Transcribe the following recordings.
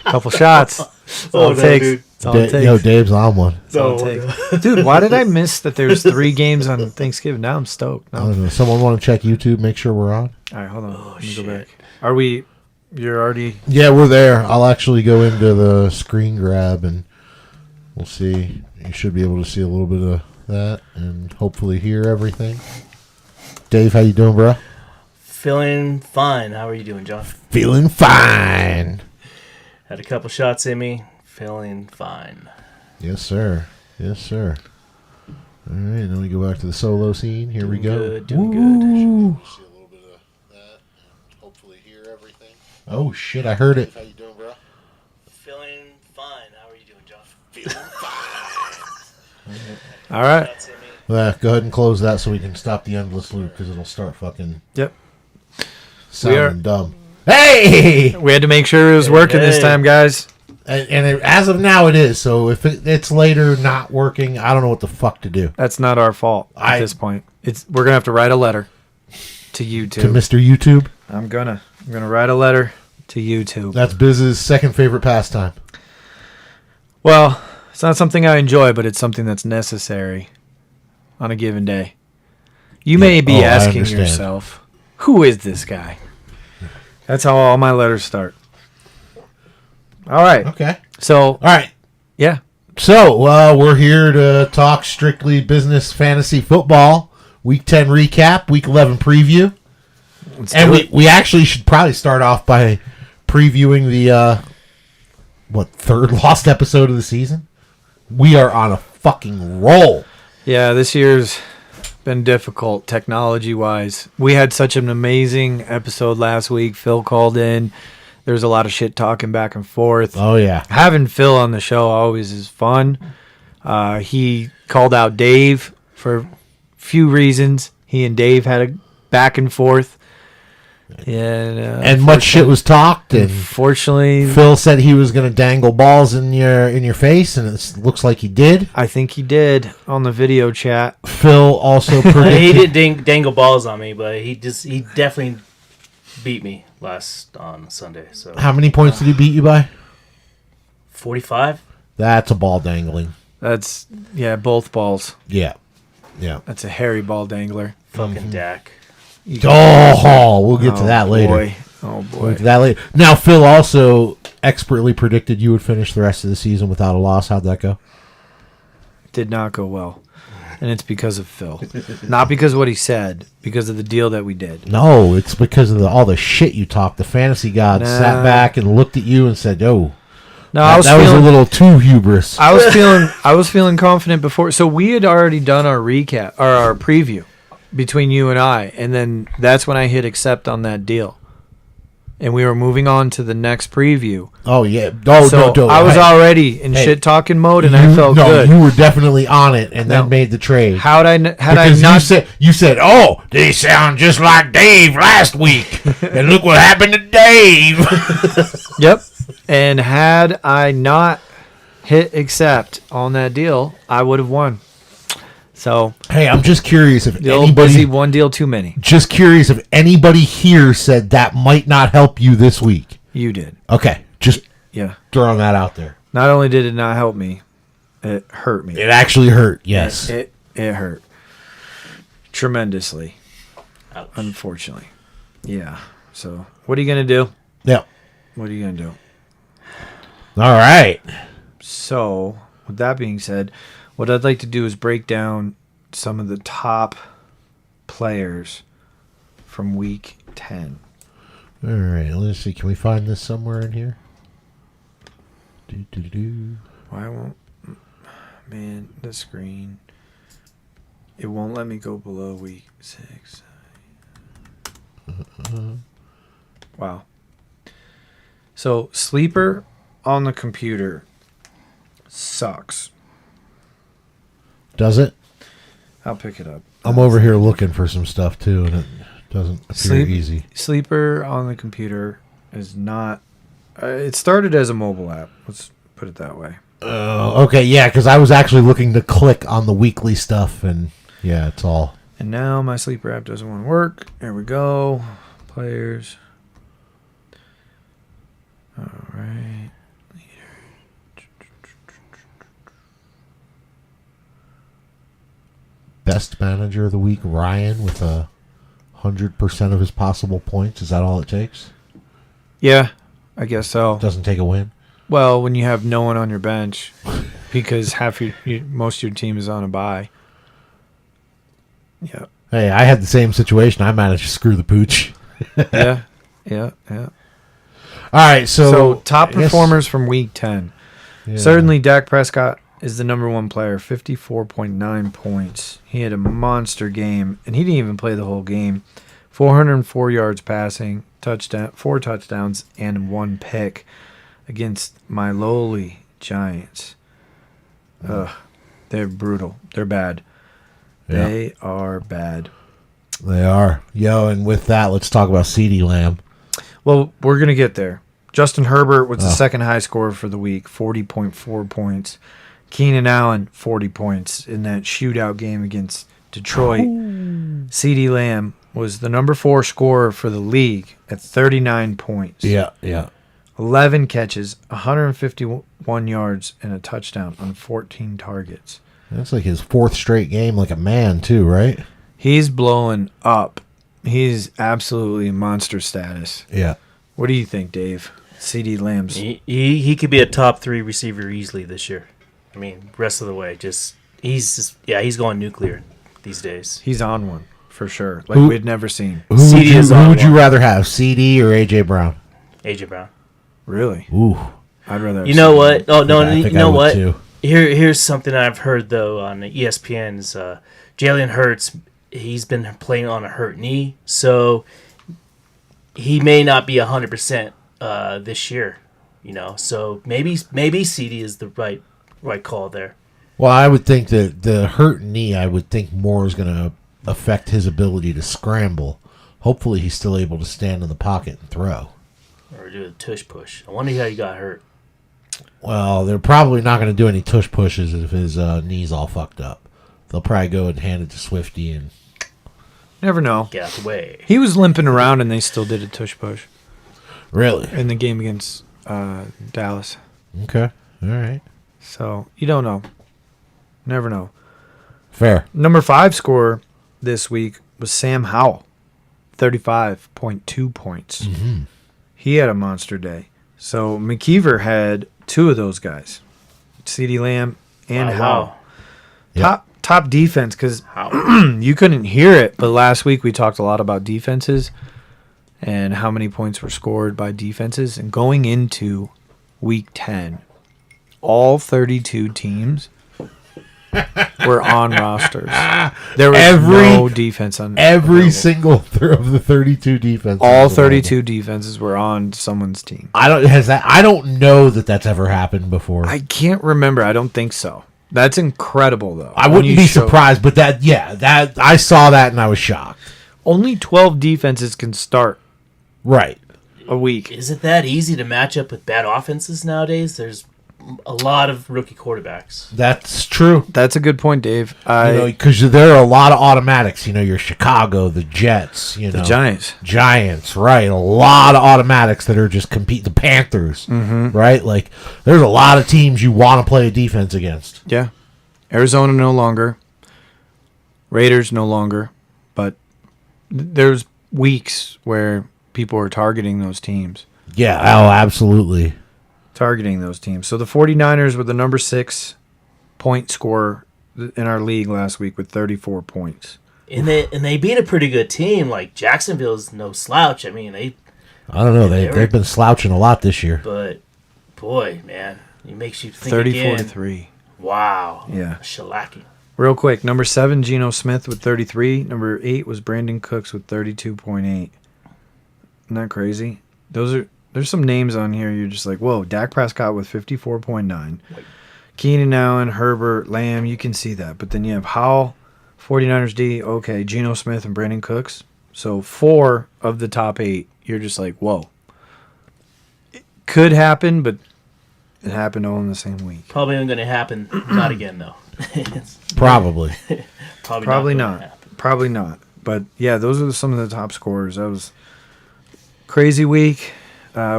Couple shots. That's all it takes. Dude. That's all it takes. Yo, Dave's on one. That's all it takes. Dude, why did I miss that there's 3 games on Thanksgiving? Now I'm stoked. I don't know. Someone want to check YouTube, make sure we're on? All right, hold on. Let me go back. Are we... You're already... Yeah, we're there. I'll actually go into the screen grab and we'll see. You should be able to see a little bit of that and hopefully hear everything. Dave, how you doing, bro? Feeling fine. How are you doing, John? Feeling fine. Had a couple shots in me. Feeling fine. Yes, sir. Yes, sir. All right, then we go back to the solo scene. Here we go. Doing good. See a little bit of that and hopefully hear everything. Oh, shit, I heard it. How you doing, bro? Feeling fine. How are you doing, John? Feeling fine. All right. Shots in me. Go ahead and close that so we can stop the endless loop because it'll start fucking Yep. sounding dumb. Hey! We had to make sure it was working this time, guys. As of now, it is. So if it's later not working, I don't know what the fuck to do. That's not our fault at this point. We're gonna have to write a letter to YouTube. To Mr. YouTube? I'm gonna write a letter to YouTube. That's Biz's second favorite pastime. Well, it's not something I enjoy, but it's something that's necessary on a given day. You may be asking yourself, who is this guy? That's how all my letters start. All right. Okay. So, All right. yeah. So, we're here to talk strictly business fantasy football. Week 10 recap, Week 11 preview. And we actually should probably start off by previewing the, third lost episode of the season? We are on a fucking roll. Yeah, this year's been difficult technology-wise. We had such an amazing episode last week. Phil called in. There's a lot of shit talking back and forth. Oh, yeah. Having Phil on the show always is fun. He called out Dave for a few reasons. He and Dave had a back and forth. And much shit was talked. And unfortunately, Phil said he was going to dangle balls in your face, and it looks like he did. I think he did on the video chat. Phil also predicted... He did dangle balls on me, but he definitely beat me on Sunday. So How many points did he beat you by? 45. That's a ball dangling. That's, both balls. Yeah. That's a hairy ball dangler. Fucking Dak. We'll get to that later. Boy. Oh, boy. We'll get to that later. Now, Phil also expertly predicted you would finish the rest of the season without a loss. How'd that go? Did not go well. And it's because of Phil. Not because of what he said, because of the deal that we did. No, it's because of all the shit you talked. The fantasy god sat back and looked at you and said, "Oh, no, that was a little too hubris." I was feeling confident before. So we had already done our recap or our preview between you and I, and then that's when I hit accept on that deal. And we were moving on to the next preview. Oh, yeah. Oh, so no. I was already in shit-talking mode, and I felt good. You were definitely on it and then made the trade. Had I not... You said, oh, they sound just like Dave last week. And look what happened to Dave. Yep. And had I not hit accept on that deal, I would have won. So, hey, I'm just curious if the old Bizzy one deal too many. Just curious if anybody here said that might not help you this week. You did. Okay, just throwing that out there. Not only did it not help me, it hurt me. It actually hurt. Yes, it hurt tremendously. Ouch. Unfortunately, yeah. So, what are you gonna do? Yeah. What are you gonna do? All right. So, with that being said, what I'd like to do is break down some of the top players from Week 10. All right, let's see. Can we find this somewhere in here? Why won't... Man, the screen... It won't let me go below Week 6. Wow. So, Sleeper on the computer sucks. Does it? I'll pick it up. I'm over here looking for some stuff too, and it doesn't appear easy. Sleeper on the computer is not... it started as a mobile app. Let's put it that way. Okay, yeah, because I was actually looking to click on the weekly stuff, and yeah, it's all... And now my Sleeper app doesn't want to work. There we go. Players. best manager of the week, Ryan, with 100% of his possible points. Is that all it takes? Yeah, I guess so. Doesn't take a win? Well, when you have no one on your bench because most of your team is on a bye. Yeah. Hey, I had the same situation. I managed to screw the pooch. Yeah. All right, so top performers from Week 10. Yeah. Certainly, Dak Prescott is the number one player, 54.9 points. He had a monster game, and he didn't even play the whole game. 404 yards passing, 4 touchdowns, and 1 pick against my lowly Giants. They're brutal. They're bad. Yeah. They are bad. They are. Yo, and with that, let's talk about CeeDee Lamb. Well, we're going to get there. Justin Herbert was the second high scorer for the week, 40.4 points. Keenan Allen, 40 points in that shootout game against Detroit. CeeDee Lamb was the number 4 scorer for the league at 39 points. Yeah. 11 catches, 151 yards, and a touchdown on 14 targets. That's like his 4th straight game like a man, too, right? He's blowing up. He's absolutely monster status. Yeah. What do you think, Dave? CeeDee Lamb's. He could be a top 3 receiver easily this year. I mean, rest of the way, he's going nuclear these days. He's on one for sure. Like we'd never seen. Who would you rather have, CD or AJ Brown? AJ Brown. Really? Ooh, I'd rather. Have you know what? Oh no, you know what? Too. Here's something I've heard though on ESPN's Jalen Hurts. He's been playing on a hurt knee, so he may not be 100% this year. So maybe CD is the right call there. Well, I would think that the hurt knee, I would think more is going to affect his ability to scramble. Hopefully, he's still able to stand in the pocket and throw. Or do a tush push. I wonder how he got hurt. Well, they're probably not going to do any tush pushes if his knee's all fucked up. They'll probably go and hand it to Swifty and... Never know. Get out the way. He was limping around and they still did a tush push. Really? In the game against Dallas. Okay. All right. So, you don't know. Never know. Fair. Number 5 scorer this week was Sam Howell. 35.2 points. Mm-hmm. He had a monster day. So, McKeever had 2 of those guys. CeeDee Lamb and Howell. Yep. Top defense, because you couldn't hear it, but last week we talked a lot about defenses and how many points were scored by defenses. And going into Week 10, all 32 teams were on rosters. There was no defense on every single of the 32 defenses. All 32 defenses were on someone's team. I don't know that that's ever happened before. I can't remember. I don't think so. That's incredible, though. I wouldn't be surprised, but that I saw that and I was shocked. Only 12 defenses can start right a week. Is it that easy to match up with bad offenses nowadays? There's a lot of rookie quarterbacks. That's true. That's a good point, Dave. Because there are a lot of automatics. Your Chicago, the Jets, the Giants, right? A lot of automatics that are just compete. The Panthers, right? Like there's a lot of teams you want to play a defense against. Yeah, Arizona no longer, Raiders no longer, but there's weeks where people are targeting those teams. Yeah, oh, absolutely. Targeting those teams. So the 49ers were the number 6 point scorer in our league last week with 34 points. And they beat a pretty good team. Like Jacksonville's no slouch. I mean, I don't know. They've been slouching a lot this year. But boy, man, it makes you think 34-3. Wow. Yeah. Shellacking. Real quick, number 7, Geno Smith with 33. Number 8 was Brandon Cooks with 32.8. Isn't that crazy? There's some names on here you're just like, whoa, Dak Prescott with 54.9. Keenan Allen, Herbert, Lamb, you can see that. But then you have Howell, 49ers D, okay, Geno Smith and Brandon Cooks. So 4 of the top 8, you're just like, whoa. It could happen, but it happened all in the same week. Probably not going to happen. Not again, though. Probably. Probably not. Probably not. But, yeah, those are some of the top scorers. That was crazy week.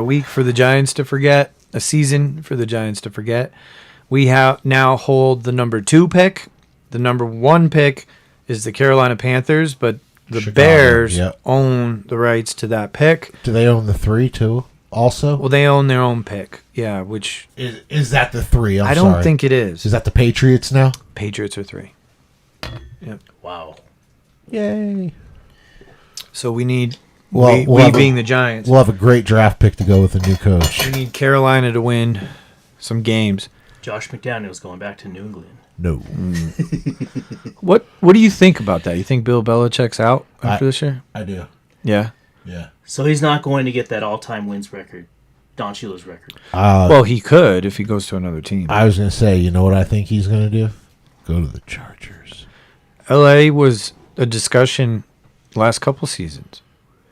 Week for the Giants to forget, a season for the Giants to forget. We now hold the number 2 pick. The number 1 pick is the Carolina Panthers, but the Chicago, Bears yep. own the rights to that pick. Do they own the 3 too? Also, Well, they own their own pick. Yeah, which is that the 3? I don't think it is. Is that the Patriots now? Patriots are 3. Yep. Wow. Yay! So we need Well, we being the Giants. We'll have a great draft pick to go with a new coach. We need Carolina to win some games. Josh McDaniels going back to New England. No. What do you think about that? You think Bill Belichick's out after this year? I do. Yeah. Yeah. So he's not going to get that all-time wins record, Don Shula's record. Well, he could if he goes to another team. I was going to say, you know what I think he's going to do? Go to the Chargers. LA was a discussion last couple seasons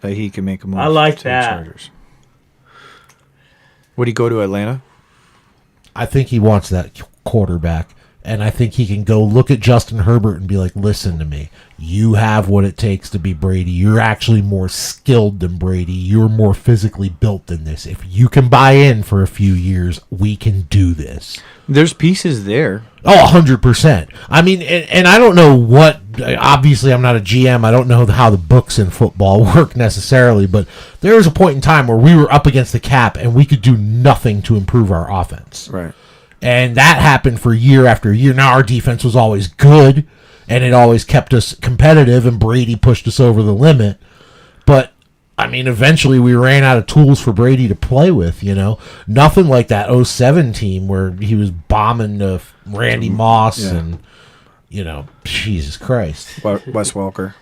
that he could make a move. I like to that. The Chargers. Would he go to Atlanta? I think he wants that quarterback. And I think he can go look at Justin Herbert and be like, listen to me. You have what it takes to be Brady. You're actually more skilled than Brady. You're more physically built than this. If you can buy in for a few years, we can do this. There's pieces there. Oh, 100%. I mean, and I don't know what, obviously I'm not a GM. I don't know how the books in football work necessarily, but there was a point in time where we were up against the cap and we could do nothing to improve our offense. Right. And that happened for year after year. Now, our defense was always good, and it always kept us competitive, and Brady pushed us over the limit. But, I mean, eventually we ran out of tools for Brady to play with, you know. Nothing like that 07 team where he was bombing Randy Moss and, you know, Jesus Christ. Wes Welker.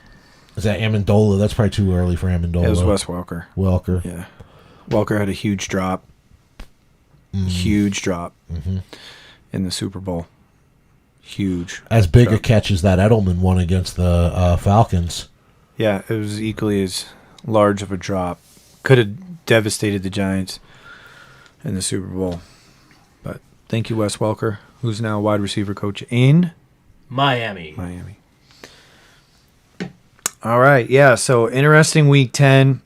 Is that Amendola? That's probably too early for Amendola. It was Wes Welker. Welker. Yeah. Welker had a huge drop. Huge drop in the Super Bowl. Huge. As big drop. a catch as that Edelman one against the Falcons. Yeah, it was equally as large of a drop. Could have devastated the Giants in the Super Bowl. But thank you, Wes Welker, who's now wide receiver coach in Miami. All right, yeah, so interesting week 10.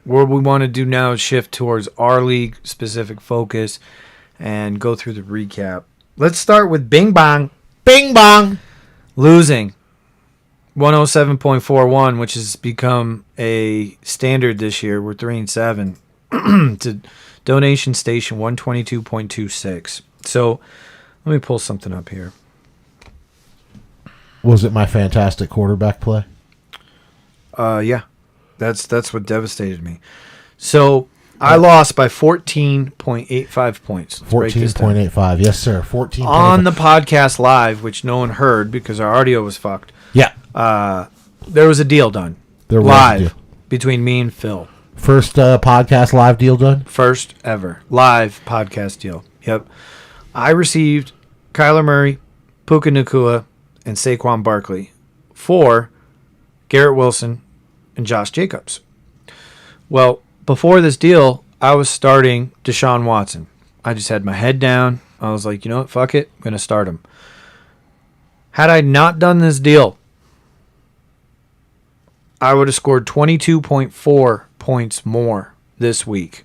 What we want to do now is shift towards our league-specific focus and go through the recap. Let's start with Bing Bong. Bing Bong! Losing 107.41, which has become a standard this year. We're 3-7 to donation station 122.26. So let me pull something up here. Was it my fantastic quarterback play? Yeah. That's what devastated me. So I lost by 14.85 points. Let's break this down. 14.85. Yes, sir. 14. On the podcast live, which no one heard because our audio was fucked. Yeah. There was a deal done. There was live a deal. between me and Phil. First podcast live deal done? First ever live podcast deal. Yep. I received Kyler Murray, Puka Nacua, and Saquon Barkley for Garrett Wilson and Josh Jacobs. Well, before this deal, I was starting Deshaun Watson. I just had my head down. I was like, you know what? Fuck it. I'm going to start him. Had I not done this deal, I would have scored 22.4 points more this week.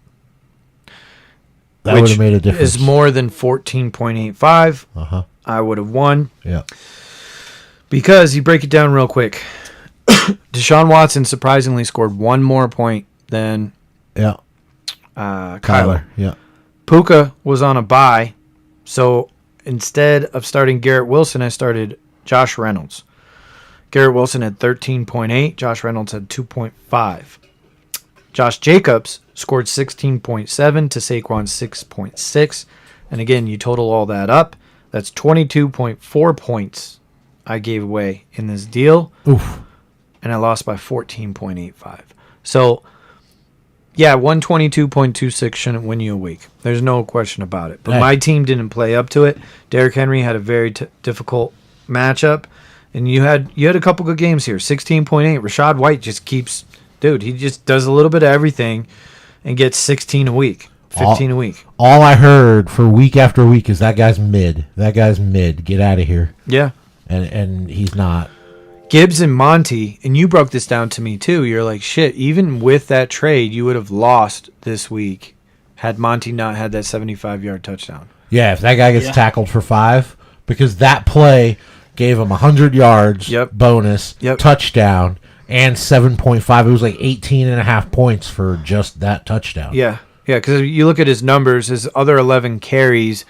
That would have made a difference. Is more than 14.85. Uh-huh. I would have won. Yeah. Because you break it down real quick. Deshaun Watson surprisingly scored one more point than Kyler. Yeah. Puka was on a bye, so instead of starting Garrett Wilson, I started Josh Reynolds. Garrett Wilson had 13.8. Josh Reynolds had 2.5. Josh Jacobs scored 16.7 to Saquon's 6.6. And again, you total all that up. That's 22.4 points I gave away in this deal. Oof. And I lost by 14.85. So, yeah, 122.26 shouldn't win you a week. There's no question about it. But my team didn't play up to it. Derrick Henry had a very difficult matchup. And you had a couple good games here. 16.8. Rashad White just keeps... Dude, he just does a little bit of everything and gets 16 a week. 15 a week. All I heard for week after week is that guy's mid. That guy's mid. Get out of here. Yeah. And he's not. Gibbs and Monty, and you broke this down to me too. You're like, shit, even with that trade, you would have lost this week had Monty not had that 75-yard touchdown. Yeah, if that guy gets tackled for 5, because that play gave him 100 yards bonus, touchdown, and 7.5. It was like 18.5 points for just that touchdown. Yeah, because you look at his numbers, his other 11 carries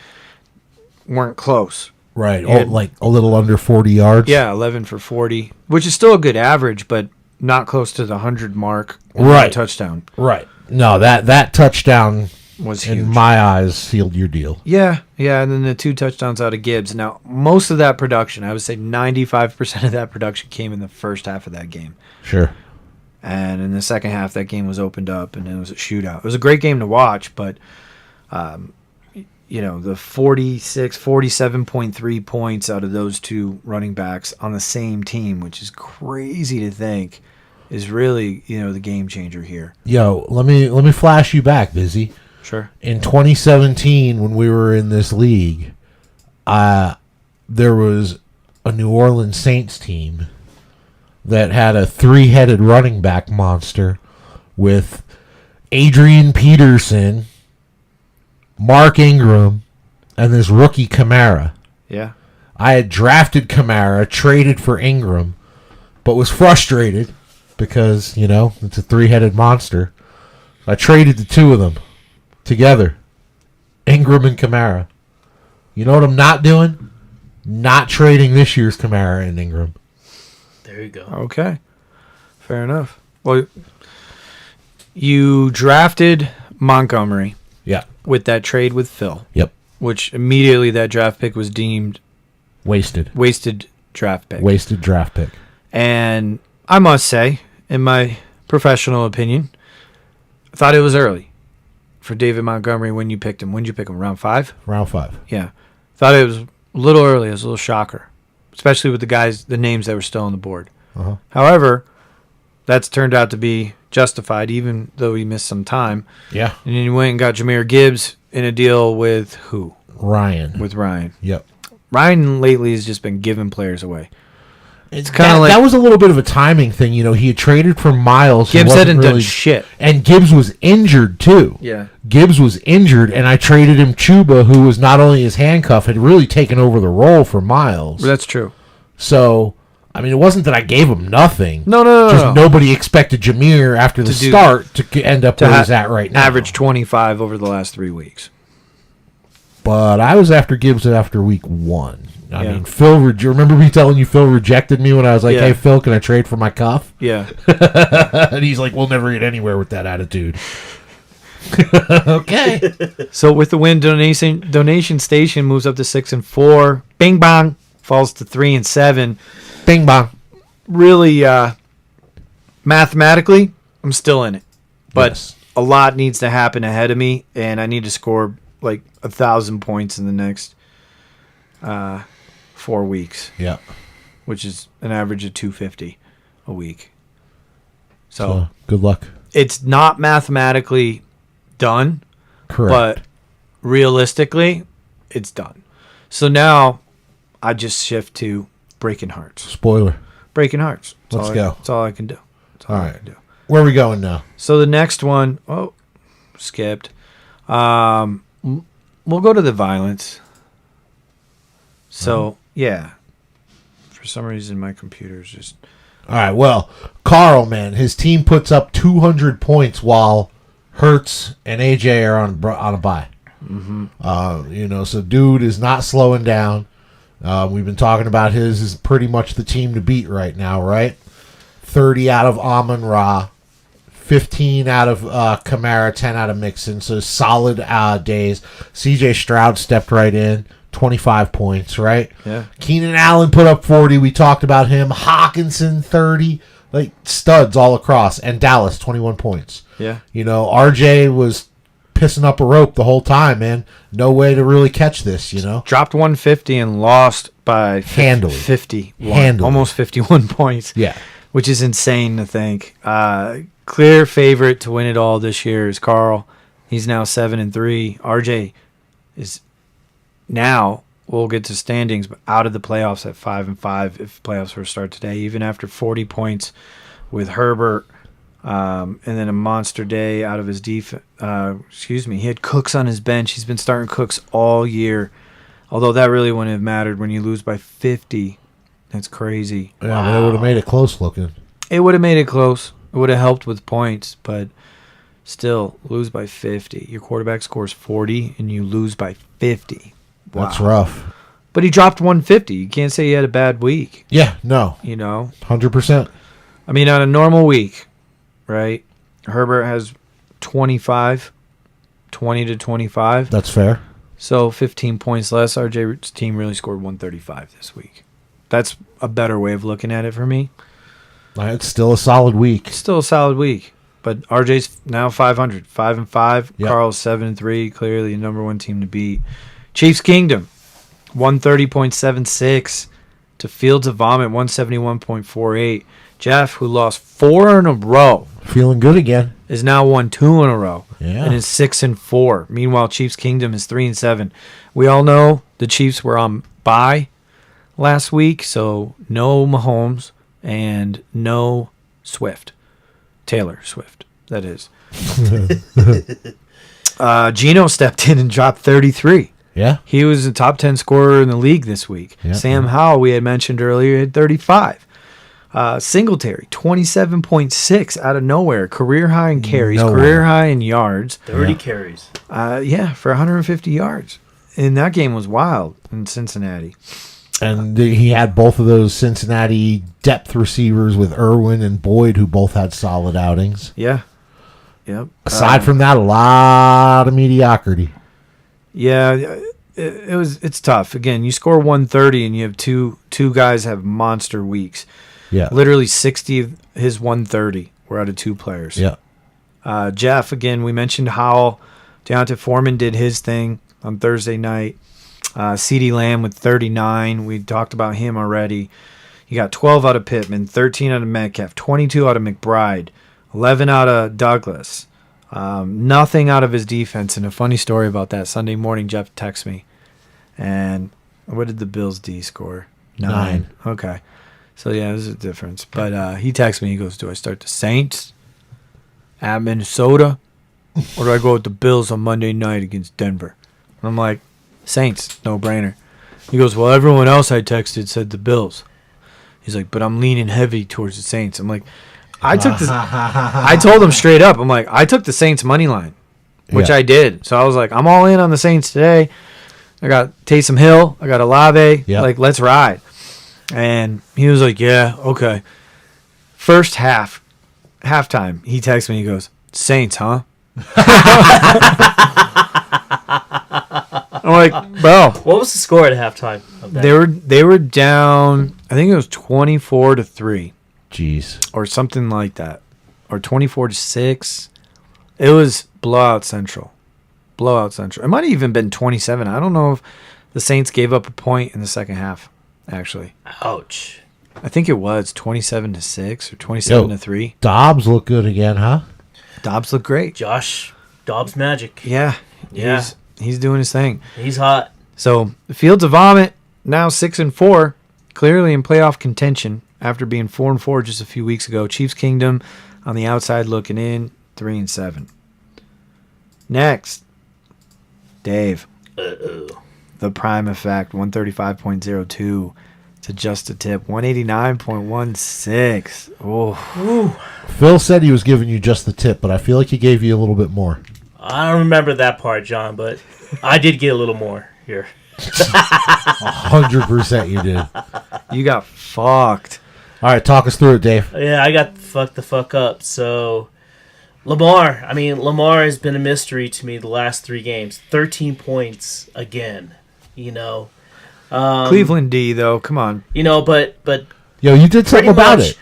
weren't close. Right, like a little under 40 yards. Yeah, 11 for 40, which is still a good average, but not close to the 100 mark. Right, touchdown. Right. No, that touchdown was huge. In my eyes, sealed your deal. Yeah, and then the 2 touchdowns out of Gibbs. Now, most of that production, I would say 95% of that production came in the first half of that game. Sure. And in the second half, that game was opened up, and it was a shootout. It was a great game to watch, but, the 47.3 points out of those 2 running backs on the same team, which is crazy to think, is really, the game changer here. Yo, let me flash you back, Bizzy. Sure. In 2017, when we were in this league, there was a New Orleans Saints team that had a 3-headed running back monster with Adrian Peterson, Mark Ingram, and this rookie Kamara. Yeah. I had drafted Kamara, traded for Ingram, but was frustrated because, it's a 3-headed monster. I traded the 2 of them together, Ingram and Kamara. You know what I'm not doing? Not trading this year's Kamara and Ingram. There you go. Okay. Fair enough. Well, you drafted Montgomery. Yeah. With that trade with Phil. Yep. Which immediately that draft pick was deemed wasted draft pick. Wasted draft pick. And I must say, in my professional opinion, I thought it was early for David Montgomery when you picked him. When did you pick him? Round 5? Round 5. Yeah. Thought it was a little early. It was a little shocker, especially with the names that were still on the board. Uh-huh. However, that's turned out to be justified, even though he missed some time. Yeah. And then you went and got Jahmyr Gibbs in a deal with who? Ryan. With Ryan. Yep. Ryan lately has just been giving players away. It's kind of like that was a little bit of a timing thing. He had traded for Miles. Gibbs hadn't done shit. And Gibbs was injured, too. Yeah. Gibbs was injured, and I traded him Chuba, who was not only his handcuff, had really taken over the role for Miles. That's true. So, it wasn't that I gave him nothing. No. Just nobody expected Jahmyr after the start to end up where he's at right now. Average 25 over the last 3 weeks. But I was after Gibbs after week 1. I mean, Phil, remember me telling you Phil rejected me when I was like, hey, Phil, can I trade for my cuff? Yeah. And he's like, we'll never get anywhere with that attitude. Okay. So with the win, donation station moves up to 6-4. Bing bong falls to 3-7. Bing bong. Really, mathematically, I'm still in it, but a lot needs to happen ahead of me, and I need to score like 1,000 points in the next 4 weeks. Yeah. Which is an average of 250 a week. So good luck. It's not mathematically done. Correct. But realistically, it's done. So now I just shift to breaking hearts. Spoiler. Breaking hearts. Let's go. That's all I can do. All right. I can do. Where are we going now? So the next one, skipped. We'll go to the violence. So, yeah. For some reason, my computer's just... All right, well, Carl, man, his team puts up 200 points while Hurts and AJ are on a bye. Mm-hmm. So dude is not slowing down. We've been talking about his is pretty much the team to beat right now, right? 30 out of Amon-Ra, 15 out of Kamara, 10 out of Mixon. So solid days. CJ Stroud stepped right in. 25 points, right? Yeah. Keenan Allen put up 40. We talked about him. Hawkinson, 30. Like, studs all across. And Dallas, 21 points. Yeah. RJ was pissing up a rope the whole time, man. No way to really catch this, Dropped 150 and lost by handily. 50. Almost 51 points. Yeah. Which is insane to think. Clear favorite to win it all this year is Carl. He's now 7-3. RJ is... Now, we'll get to standings, but out of the playoffs at 5-5 if playoffs were to start today, even after 40 points with Herbert, and then a monster day out of his defense. He had Cooks on his bench. He's been starting Cooks all year, although that really wouldn't have mattered when you lose by 50 That's crazy. Yeah, but it would have made it close looking. It would have made it close. It would have helped with points, but still, lose by 50. Your quarterback scores 40, and you lose by 50. Wow. That's rough. But he dropped 150. You can't say he had a bad week. Yeah, no. 100%. I mean, on a normal week, right, Herbert has 25, 20 to 25. That's fair. So 15 points less. RJ's team really scored 135 this week. That's a better way of looking at it for me. It's still a solid week. Still a solid week. But RJ's now 500, 5-5. Yep. Carl's 7-3. Clearly the number one team to beat. Chiefs Kingdom, 130.76 to Fields of Vomit, 171.48. Jeff, who lost 4 in a row, Feeling good again. is now won 2 in a row. Yeah. And is 6-4. Meanwhile, Chiefs Kingdom is 3-7. We all know the Chiefs were on bye last week, so no Mahomes and no Taylor Swift, that is. Geno stepped in and dropped 33. Yeah. He was a top 10 scorer in the league this week. Yeah. Sam Howell, we had mentioned earlier, had 35. Singletary, 27.6 out of nowhere. Career high in carries, career high in yards. 30 carries. For 150 yards. And that game was wild in Cincinnati. And he had both of those Cincinnati depth receivers with Irwin and Boyd, who both had solid outings. Yeah. Yep. Aside from that, a lot of mediocrity. Yeah, it's tough. Again, you score 130 and you have two guys have monster weeks. Yeah. Literally 60 of his 130 were out of 2 players. Yeah. Jeff, again, we mentioned Howell. Deontay Foreman did his thing on Thursday night. CeeDee Lamb with 39. We talked about him already. You got 12 out of Pittman, 13 out of Metcalf, 22 out of McBride, 11 out of Douglas. Nothing out of his defense. And a funny story about that. Sunday morning, Jeff texts me. And what did the Bills D score? 9. Okay. So, yeah, there's a difference. But he texts me. He goes, do I start the Saints at Minnesota? Or do I go with the Bills on Monday night against Denver? And I'm like, Saints, no-brainer. He goes, well, everyone else I texted said the Bills. He's like, but I'm leaning heavy towards the Saints. I'm like, I told him straight up. I'm like, I took the Saints money line, which I did. So I was like, I'm all in on the Saints today. I got Taysom Hill. I got Olave. Yep. Like, let's ride. And he was like, yeah, okay. First halftime, he texts me. He goes, Saints, huh? I'm like, bro. What was the score at halftime of that? They were down, I think it was 24-3. Jeez. Or something like that. Or 24-6. It was blowout central. It might have even been 27. I don't know if the Saints gave up a point in the second half, actually. Ouch. I think it was 27-6 or 27-3. Dobbs looked good again, huh? Dobbs looked great. Josh Dobbs magic. Yeah. He's doing his thing. He's hot. So, the Fields of Vomit, now 6-4, clearly in playoff contention after being 4-4 just a few weeks ago. Chiefs Kingdom on the outside looking in, 3-7. Next, Dave. The Prime Effect, 135.02 to just a tip, 189.16. Oh. Phil said he was giving you just the tip, but I feel like he gave you a little bit more. I don't remember that part, John, but I did get a little more here. 100% you did. You got fucked. All right, talk us through it, Dave. Yeah, I got fucked the fuck up. So, Lamar has been a mystery to me the last 3 games. 13 points again, Cleveland D, though, come on. But Yo, you did something about it.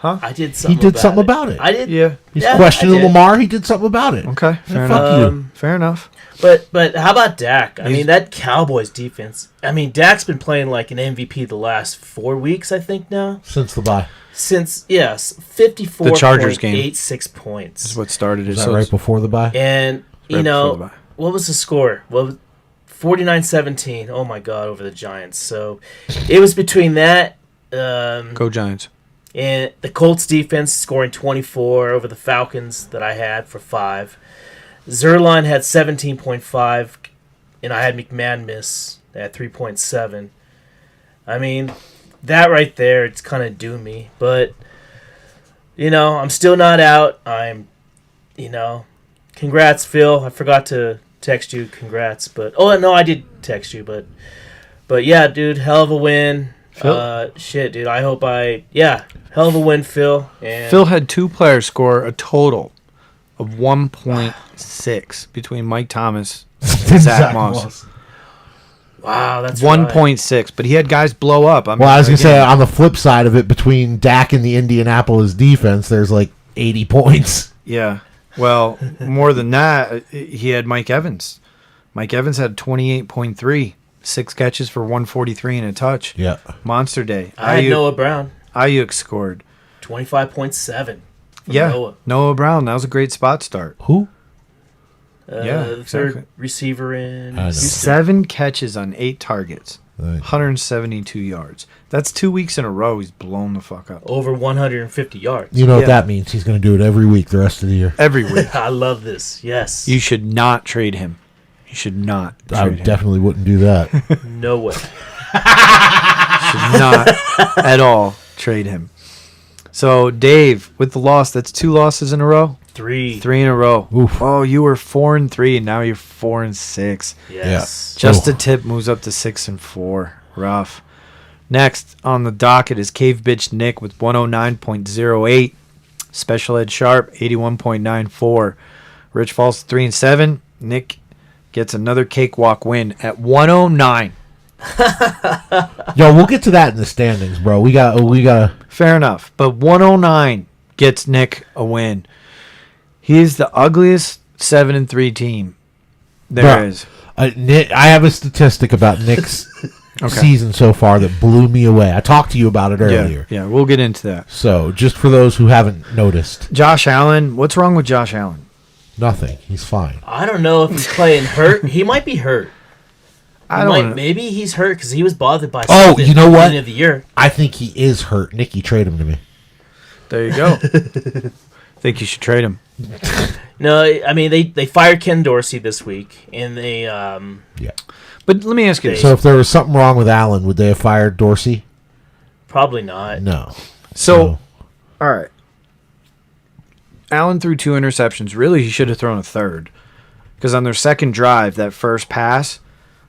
I did something. He did something about it. I did. Yeah. He's questioning Lamar. He did something about it. Okay, fair fuck enough. you. Fair enough. But how about Dak? I mean, that Cowboys defense. I mean, Dak's been playing like an MVP the last 4 weeks, I think now. Since the bye. 54. The Chargers game. 86 points. This is what started it. Is that right before the bye? And, before the bye. What was the score? 49-17. Oh, my God, over the Giants. So, it was between that. Go Giants. And the Colts defense scoring 24 over the Falcons that I had for 5. Zerline had 17.5, and I had McMahon miss at 3.7. I mean, that right there, it's kind of doomy. But, I'm still not out. Congrats, Phil. I forgot to text you congrats. But, no, I did text you. But yeah, dude, hell of a win. Shit, dude, hell of a win, Phil. And Phil had 2 players score a total of 1.6 between Mike Thomas and Zach Moss. Wow, that's 1.6, but he had guys blow up. I was going to say, on the flip side of it, between Dak and the Indianapolis defense, there's like 80 points. Yeah. Well, more than that, he had Mike Evans. Mike Evans had 28.3, 6 catches for 143 and a touch. Yeah. Monster day. I had Noah Brown. Ayuk scored 25.7. Yeah. Noah Brown. That was a great spot start. Who? The third receiver in Houston. 7 catches on 8 targets, 172 yards. That's 2 weeks in a row he's blown the fuck up. Over 150 yards. You know what that means? He's going to do it every week the rest of the year. Every week. I love this. Yes. You should not trade him. You should not trade him. Definitely wouldn't do that. No way. Should not at all trade him. So, Dave, with the loss, that's 2 losses in a row? 3 in a row. Oof. Oh, you were 4-3, and now you're 4-6. Yes. Just a tip moves up to 6-4. Rough. Next on the docket is Cave Bitch Nick with 109.08. Special Ed Sharp 81.94. Rich falls to 3-7. Nick gets another cakewalk win at 109. Yo, we'll get to that in the standings, bro. We got. Fair enough, but 109 gets Nick a win. He's the ugliest 7-3 team there is. Nick, I have a statistic about Nick's season so far that blew me away. I talked to you about it earlier. Yeah, we'll get into that. So, just for those who haven't noticed. Josh Allen, what's wrong with Josh Allen? Nothing. He's fine. I don't know if he's playing hurt. He might be hurt. Maybe he's hurt because he was bothered by something you know what? at the beginning of the year. I think he is hurt. Nicky, trade him to me. There you go. Think you should trade him. No, I mean they fired Ken Dorsey this week, and they Yeah. But let me ask you this. So if there was something wrong with Allen, would they have fired Dorsey? probably not. No. So, all right. Allen threw 2 interceptions. Really, he should have thrown a third. Because on their second drive, that first pass,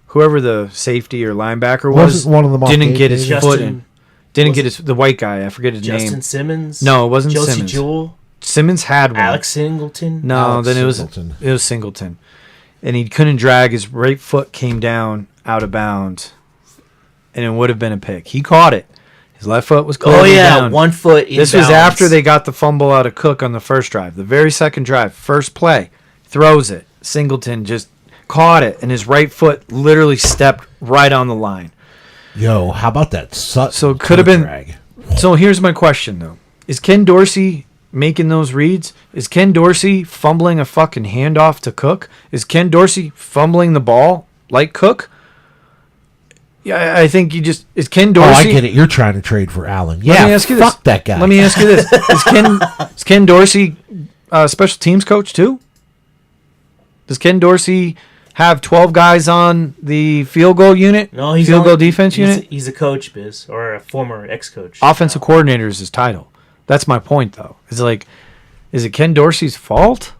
whoever the safety or linebacker was, Wasn't one of them off didn't the get his Justin- foot in. Didn't get the white guy. I forget his Justin name. Simmons. No, it wasn't Josie Simmons. Jewell. Simmons had one. Alex Singleton. No, Alex then Singleton. it was Singleton. And he couldn't drag. His right foot came down out of bounds. And it would have been a pick. He caught it. His left foot was closing down. 1 foot in This was after they got the fumble out of Cook on the first drive. The very second drive, first play, throws it. Singleton just caught it, and his right foot literally stepped right on the line. Yo, how about that? So it could have been. Drag. So here's my question, though. Is Ken Dorsey making those reads? Is Ken Dorsey fumbling a fucking handoff to Cook? Is Ken Dorsey fumbling the ball like Cook? Yeah, I think you just... Is Ken Dorsey... Oh, I get it. You're trying to trade for Allen. Yeah, Let me ask you this. Fuck that guy. Let me ask you this. Is Ken Dorsey special teams coach, too? Does Ken Dorsey have 12 guys on the field goal unit? No, he's field goal defense unit? He's a coach, Biz, or a former ex-coach. Offensive coordinator is his title. That's my point, though. Is it Ken Dorsey's fault?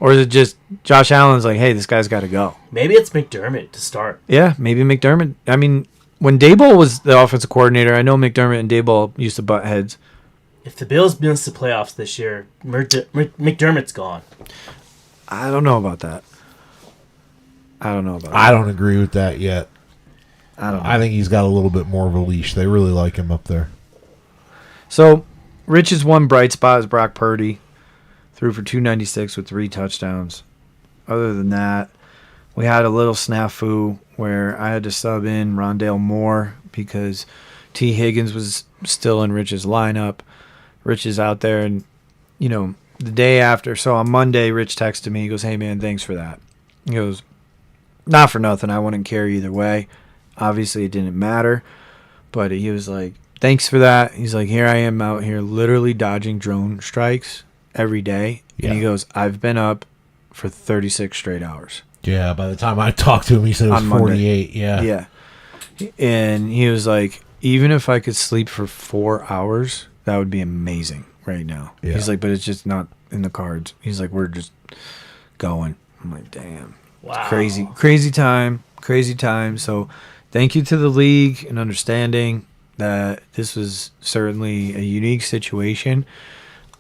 Or is it just Josh Allen's like, hey, this guy's got to go? Maybe it's McDermott to start. Yeah, maybe McDermott. I mean, when Daboll was the offensive coordinator, I know McDermott and Daboll used to butt heads. If the Bills miss the playoffs this year, McDermott's gone. I don't know about that. I don't agree with that yet. I don't know. I think he's got a little bit more of a leash. They really like him up there. So, Rich's one bright spot is Brock Purdy. Threw for 296 with 3 touchdowns. Other than that, we had a little snafu where I had to sub in Rondale Moore because T. Higgins was still in Rich's lineup. Rich is out there, and, the day after, so on Monday, Rich texted me. He goes, hey, man, thanks for that. He goes, not for nothing. I wouldn't care either way. Obviously, it didn't matter. But he was like, thanks for that. He's like, here I am out here literally dodging drone strikes every day. Yeah. And he goes, I've been up for 36 straight hours. Yeah, by the time I talked to him, he said it was On 48. Yeah. And he was like, even if I could sleep for 4 hours, that would be amazing right now. Yeah. He's like, but it's just not in the cards. He's like, we're just going. I'm like, damn. Wow. Crazy time. So thank you to the league and understanding that this was certainly a unique situation.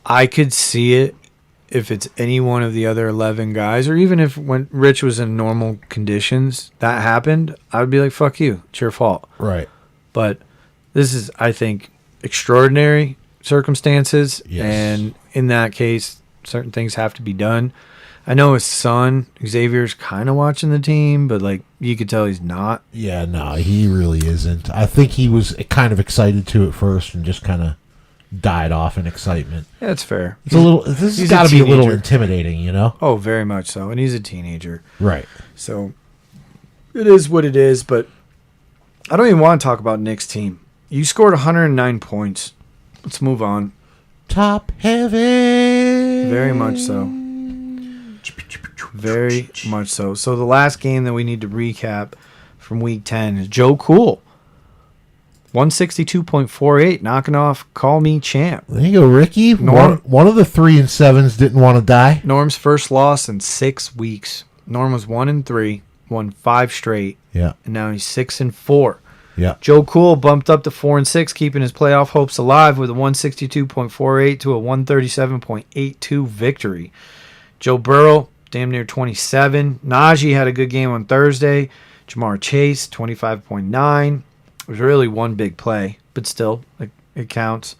I could see it if it's any one of the other 11 guys, or even if when Rich was in normal conditions, that happened, I would be like, fuck you. It's your fault. Right. But this is, I think, extraordinary circumstances. Yes. And in that case, certain things have to be done. I know his son, Xavier's kind of watching the team, but like you could tell he's not. Yeah, no, he really isn't. I think he was kind of excited to at first and just kind of died off in excitement. Yeah, that's fair. It's a little. This has got to be a little intimidating, you know? Oh, very much so. And he's a teenager. Right. So it is what it is, but I don't even want to talk about Nick's team. You scored 109 points. Let's move on. Top heavy. Very much so. Very much so. So the last game that we need to recap from week 10 is Joe Cool. 162.48, knocking off Call Me Champ. There you go, Ricky. One of the 3 and 7s didn't want to die. Norm's first loss in 6 weeks. Norm was 1-3, won 5 straight. Yeah. And now he's 6-4. Yeah. Joe Cool bumped up to 4-6, keeping his playoff hopes alive with a 162.48 to a 137.82 victory. Joe Burrow, damn near 27. Najee had a good game on Thursday. Jamar Chase, 25.9. It was really one big play, but still, it counts.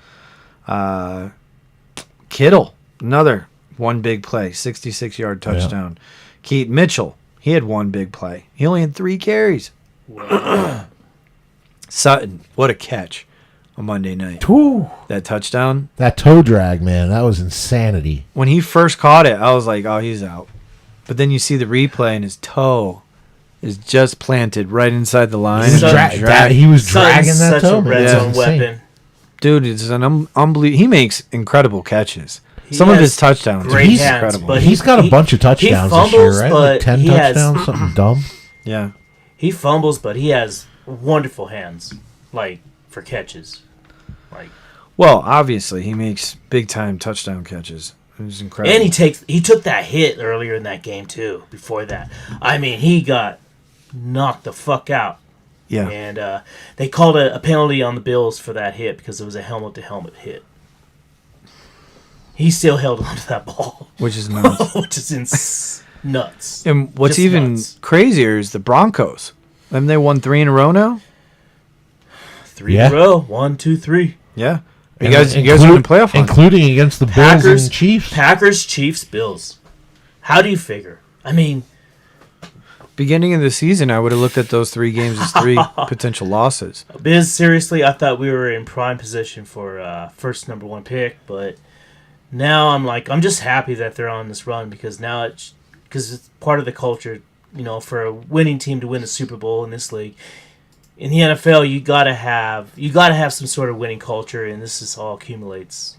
Kittle, another one big play, 66-yard touchdown. Yeah. Keaton Mitchell, he had one big play. He only had 3 carries. Wow. Sutton, what a catch on Monday night. Whew. That touchdown. That toe drag, man, that was insanity. When he first caught it, I was like, oh, he's out. But then you see the replay, and his toe is just planted right inside the line. He was dragging that toe. Such a red zone weapon. Dude, it's an unbelievable. He makes incredible catches. Some of his touchdowns are incredible. But he's got a bunch of touchdowns this year, right? Like 10 touchdowns, something dumb. Yeah. He fumbles, but he has wonderful hands, like, for catches. Well, obviously, he makes big-time touchdown catches. It was incredible. And he took that hit earlier in that game, too, before that. I mean, he got knocked the fuck out. Yeah. And they called a penalty on the Bills for that hit because it was a helmet-to-helmet hit. He still held on to that ball. Which is nuts. Which is nuts. And what's just even crazier is the Broncos. Haven't they won 3 in a row now? 3 in a row. 1, 2, 3. Yeah. You guys are in playoff hunt. Including against the Bills and Chiefs. Packers, Chiefs, Bills. How do you figure? I mean, beginning of the season, I would have looked at those 3 games as 3 potential losses. Biz, seriously, I thought we were in prime position for first number 1 pick, but now I'm just happy that they're on this run because now it's part of the culture, for a winning team to win the Super Bowl in this league. In the NFL, you gotta have some sort of winning culture, and this all accumulates.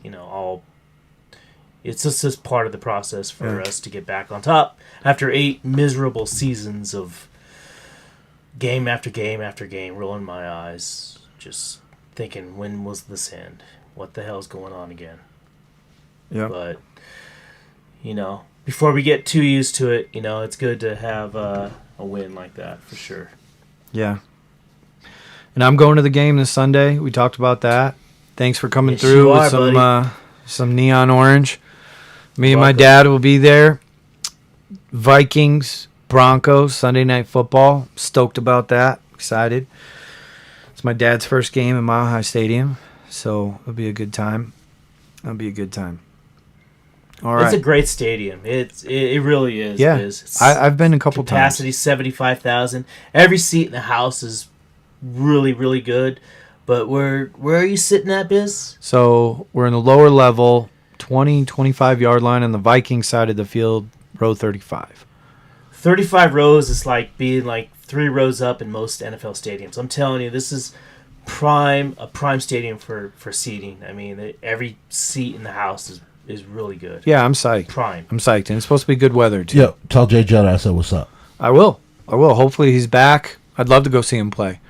It's just part of the process for us to get back on top after 8 miserable seasons of game after game after game, rolling my eyes, just thinking, when was this end? What the hell's going on again? Yeah. But before we get too used to it, it's good to have a win like that for sure. Yeah. And I'm going to the game this Sunday. We talked about that. Thanks for coming through with some neon orange. Me and my dad will be there. Vikings, Broncos, Sunday Night Football. Stoked about that. Excited. It's my dad's first game in Mile High Stadium, so it'll be a good time. All right. It's a great stadium. It really is. Yeah. I've been a couple times. Capacity 75,000. Every seat in the house is really, really good. But where are you sitting at, Biz? So we're in the lower level, 20, 25-yard line on the Viking side of the field, row 35. 35 rows is like being like 3 rows up in most NFL stadiums. I'm telling you, this is a prime stadium for seating. I mean, every seat in the house is really good. Yeah, I'm psyched. Prime. I'm psyched. And it's supposed to be good weather, too. Yeah, tell Jay Judd I said what's up. I will. Hopefully he's back. I'd love to go see him play.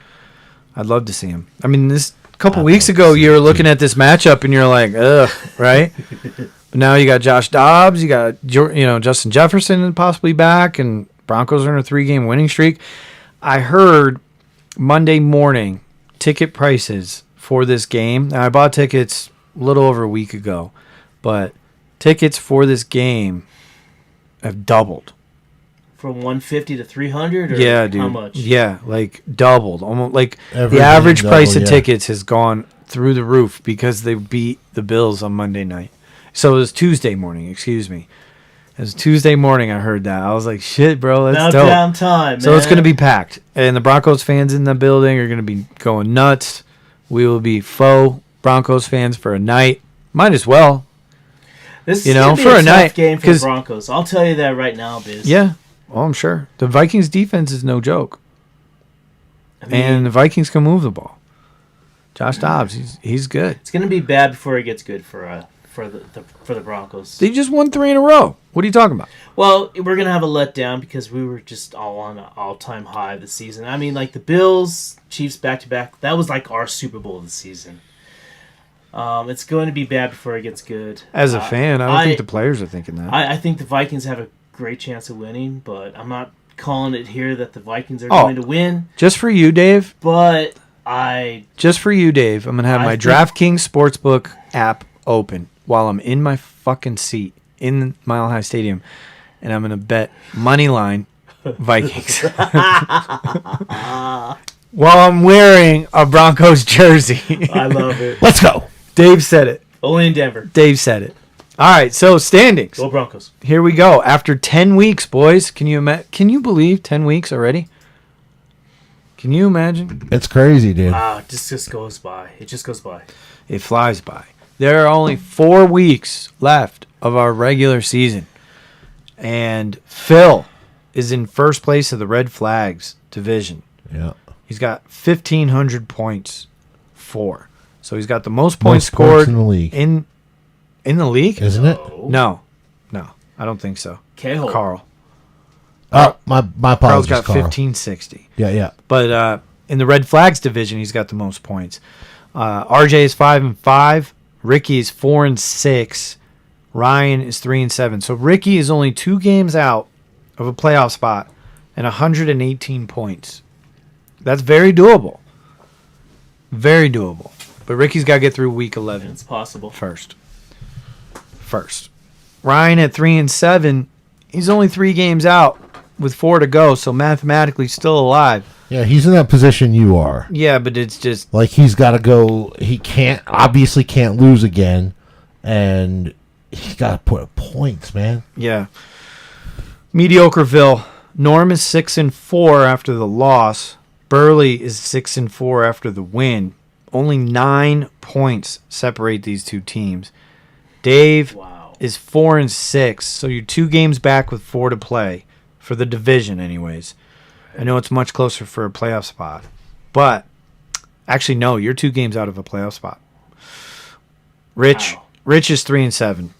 I'd love to see him. I mean, this couple weeks ago, you were looking at this matchup and you're like, ugh, right? But now you got Josh Dobbs, you got Justin Jefferson possibly back, and Broncos are in a 3-game winning streak. I heard Monday morning ticket prices for this game. Now, I bought tickets a little over a week ago, but tickets for this game have doubled. From 150 to 300, or yeah, dude. How much? Yeah, like doubled. Almost like Everything the average price of yeah. tickets has gone through the roof because they beat the Bills on Monday night. So it was Tuesday morning, excuse me. It was Tuesday morning I heard that. I was like, shit, bro, that's dope. Meltdown time, man. So it's going to be packed. And the Broncos fans in the building are going to be going nuts. We will be faux Broncos fans for a night. Might as well. This is going to be for a a tough night game for the Broncos. I'll tell you that right now, Biz. Yeah. Oh, I'm sure. The Vikings defense is no joke. And the Vikings can move the ball. Josh Dobbs, he's good. It's going to be bad before it gets good for the Broncos. They just won 3 in a row. What are you talking about? Well, we're going to have a letdown because we were just all on an all-time high this season. I mean, like the Bills, Chiefs back-to-back, that was like our Super Bowl of the season. It's going to be bad before it gets good. As a fan, I don't think the players are thinking that. I think the Vikings have a great chance of winning, but I'm not calling it here that the Vikings are going to win. Just for you, Dave. But Just for you, Dave, I'm going to have my DraftKings Sportsbook app open while I'm in my fucking seat in Mile High Stadium, and I'm going to bet money line Vikings. While I'm wearing a Broncos jersey. I love it. Let's go. Dave said it. Only in Denver. Dave said it. All right, so standings. Go Broncos. Here we go. After 10 weeks, boys, can you believe 10 weeks already? Can you imagine? It's crazy, dude. Wow, it just goes by. It just goes by. It flies by. There are only 4 weeks left of our regular season. And Phil is in first place of the Red Flags division. Yeah. He's got 1,500 points. 4. So he's got the most points scored in the league. In the league? Isn't it? No. I don't think so. K-hole. Carl. Oh, my apologies, Carl's got Carl. 1,560. Yeah. But in the Red Flags division, he's got the most points. RJ is 5-5. Ricky is 4-6. Ryan is 3-7. So Ricky is only 2 games out of a playoff spot and 118 points. That's very doable. Very doable. But Ricky's got to get through week 11. It's possible. First. Ryan at 3-7. He's only 3 games out with 4 to go, so mathematically still alive. Yeah, he's in that position you are. Yeah, but it's just like he's got to go. He obviously can't lose again, and he's got to put up points, man. Yeah. Mediocreville. Norm is 6-4 after the loss. Burley is 6-4 after the win. Only 9 points separate these two teams. Dave is 4-6, so you're 2 games back with 4 to play for the division, anyways. I know it's much closer for a playoff spot, but actually, no, you're 2 games out of a playoff spot. Rich is 3-7.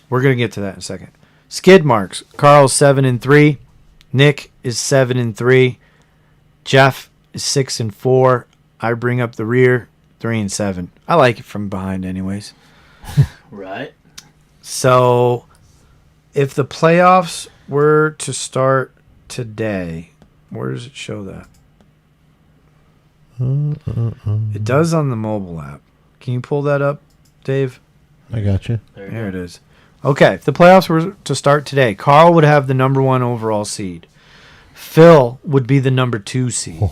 We're gonna get to that in a second. Skid marks. Carl's 7-3. Nick is 7-3. Jeff is 6-4. I bring up the rear, 3-7. I like it from behind, anyways. Right. So, if the playoffs were to start today, where does it show that? It does on the mobile app. Can you pull that up, Dave? I got you. There it is. Okay, if the playoffs were to start today, Carl would have the number 1 overall seed. Phil would be the number 2 seed.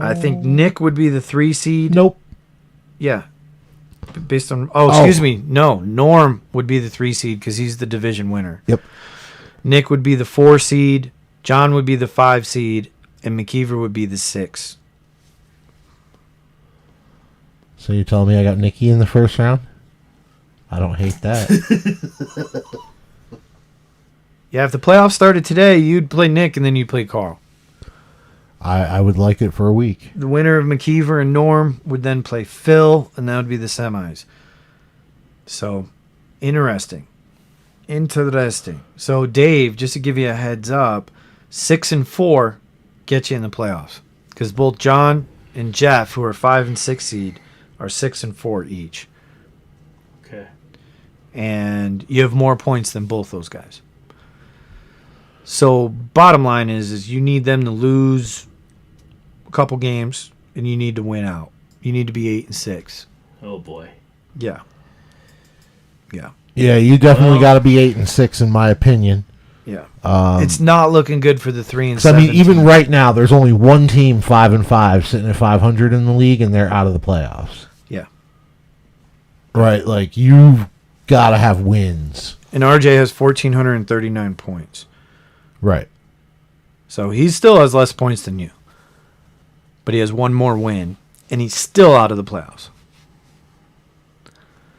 I think Nick would be the 3 seed. Nope. Yeah. Based on... excuse me. No, Norm would be the 3 seed because he's the division winner. Yep. Nick would be the 4 seed. John would be the 5 seed. And McKeever would be the 6. So you're telling me I got Nikki in the first round? I don't hate that. Yeah, if the playoffs started today, you'd play Nick and then you'd play Carl. I would like it for a week. The winner of McKeever and Norm would then play Phil, and that would be the semis. So, interesting. So, Dave, just to give you a heads up, 6-4 gets you in the playoffs. because both John and Jeff, who are 5 and 6 seed, are 6 and 4 each. Okay. And you have more points than both those guys. So bottom line is you need them to lose a couple games, and you need to win out. You need to be 8 and 6. Oh boy. Yeah. Yeah. Yeah, you definitely got to be 8 and 6 in my opinion. Yeah. It's not looking good for the 3 and 'cause 7. I mean, even right now, there's only one team 5 and 5 sitting at 500 in the league, and they're out of the playoffs. Yeah. Right, like you've got to have wins. And RJ has 1,439 points. Right. So he still has less points than you. But he has one more win, and he's still out of the playoffs.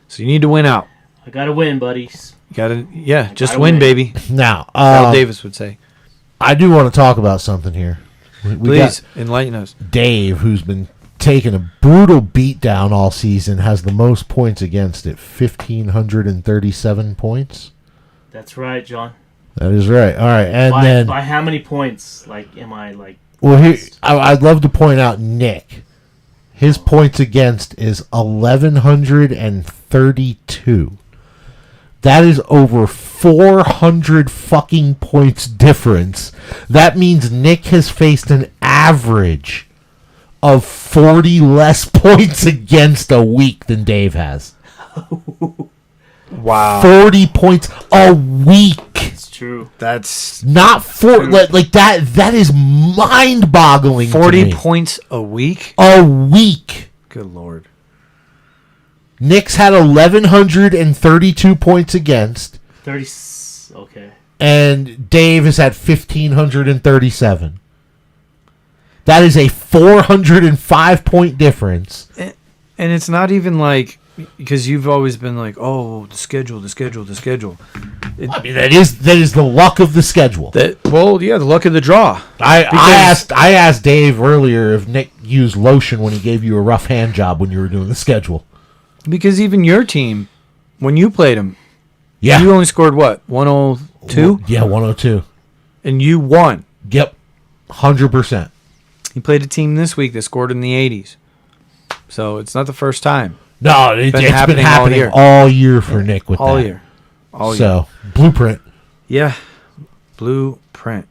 So you need to win out. I gotta win, buddies. You gotta, just gotta win, win. baby. Now, Al Davis would say. I do want to talk about something here. We Please, enlighten us. Dave, who's been taking a brutal beatdown all season, has the most points against it, 1,537 points. That's right, John. That is right. All right, and then by how many points? Like, am I like? well, here I'd love to point out Nick. His points against is 1,132. That is over 400 fucking points difference. That means Nick has faced an average of 40 less points against a week than Dave has. Wow. 40 points a week. It's true. That's Not four. Like that. That is mind-boggling. 40 to me. points a week? A week. Good Lord. Nick's had 1,132 points against, 30. Okay. and Dave has had 1,537. That is a 405 point difference. And it's not even like, because you've always been like, oh, the schedule. I mean, that is the luck of the schedule. The luck of the draw. I asked Dave earlier if Nick used lotion when he gave you a rough hand job when you were doing the schedule. Because even your team, when you played them, Yeah. you only scored what, 102? Yeah, 102. And you won. Yep. 100%. You played a team this week that scored in the 80s. So it's not the first time. No, it's been happening all all year for Nick with All that. year. All year. So, blueprint. Yeah. Blueprint.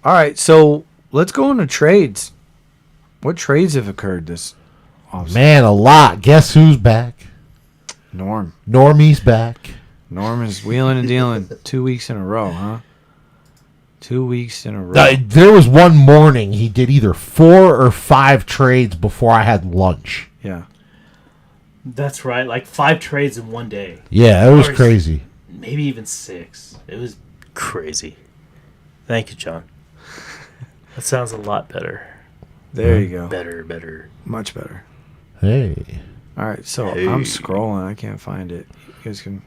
All right, so let's go into trades. What trades have occurred this offseason? Man, a lot. Guess who's back? Norm. Normie's back. Norm is wheeling and dealing 2 weeks in a row, huh? 2 weeks in a row. There was one morning he did either 4 or 5 trades before I had lunch. Yeah. That's right. Like 5 trades in one day. Yeah, it was crazy. Maybe even 6. It was crazy. Thank you, John. That sounds a lot better. There you go. Better. Much better. Hey. All right, so I'm scrolling. I can't find it. You guys can.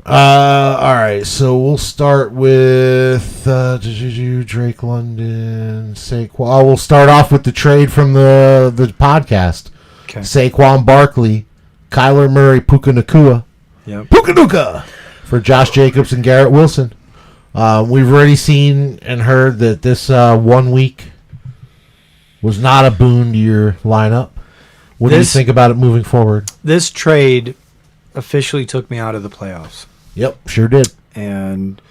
All right, so we'll start with Drake London, Saquon. We'll start off with the trade from the podcast. Okay. Saquon Barkley, Kyler Murray, Puka Nacua. Yep. Puka Nacua for Josh Jacobs and Garrett Wilson. We've already seen and heard that this 1 week was not a boon to your lineup. What do you think about it moving forward? This trade officially took me out of the playoffs. Yep, sure did. And,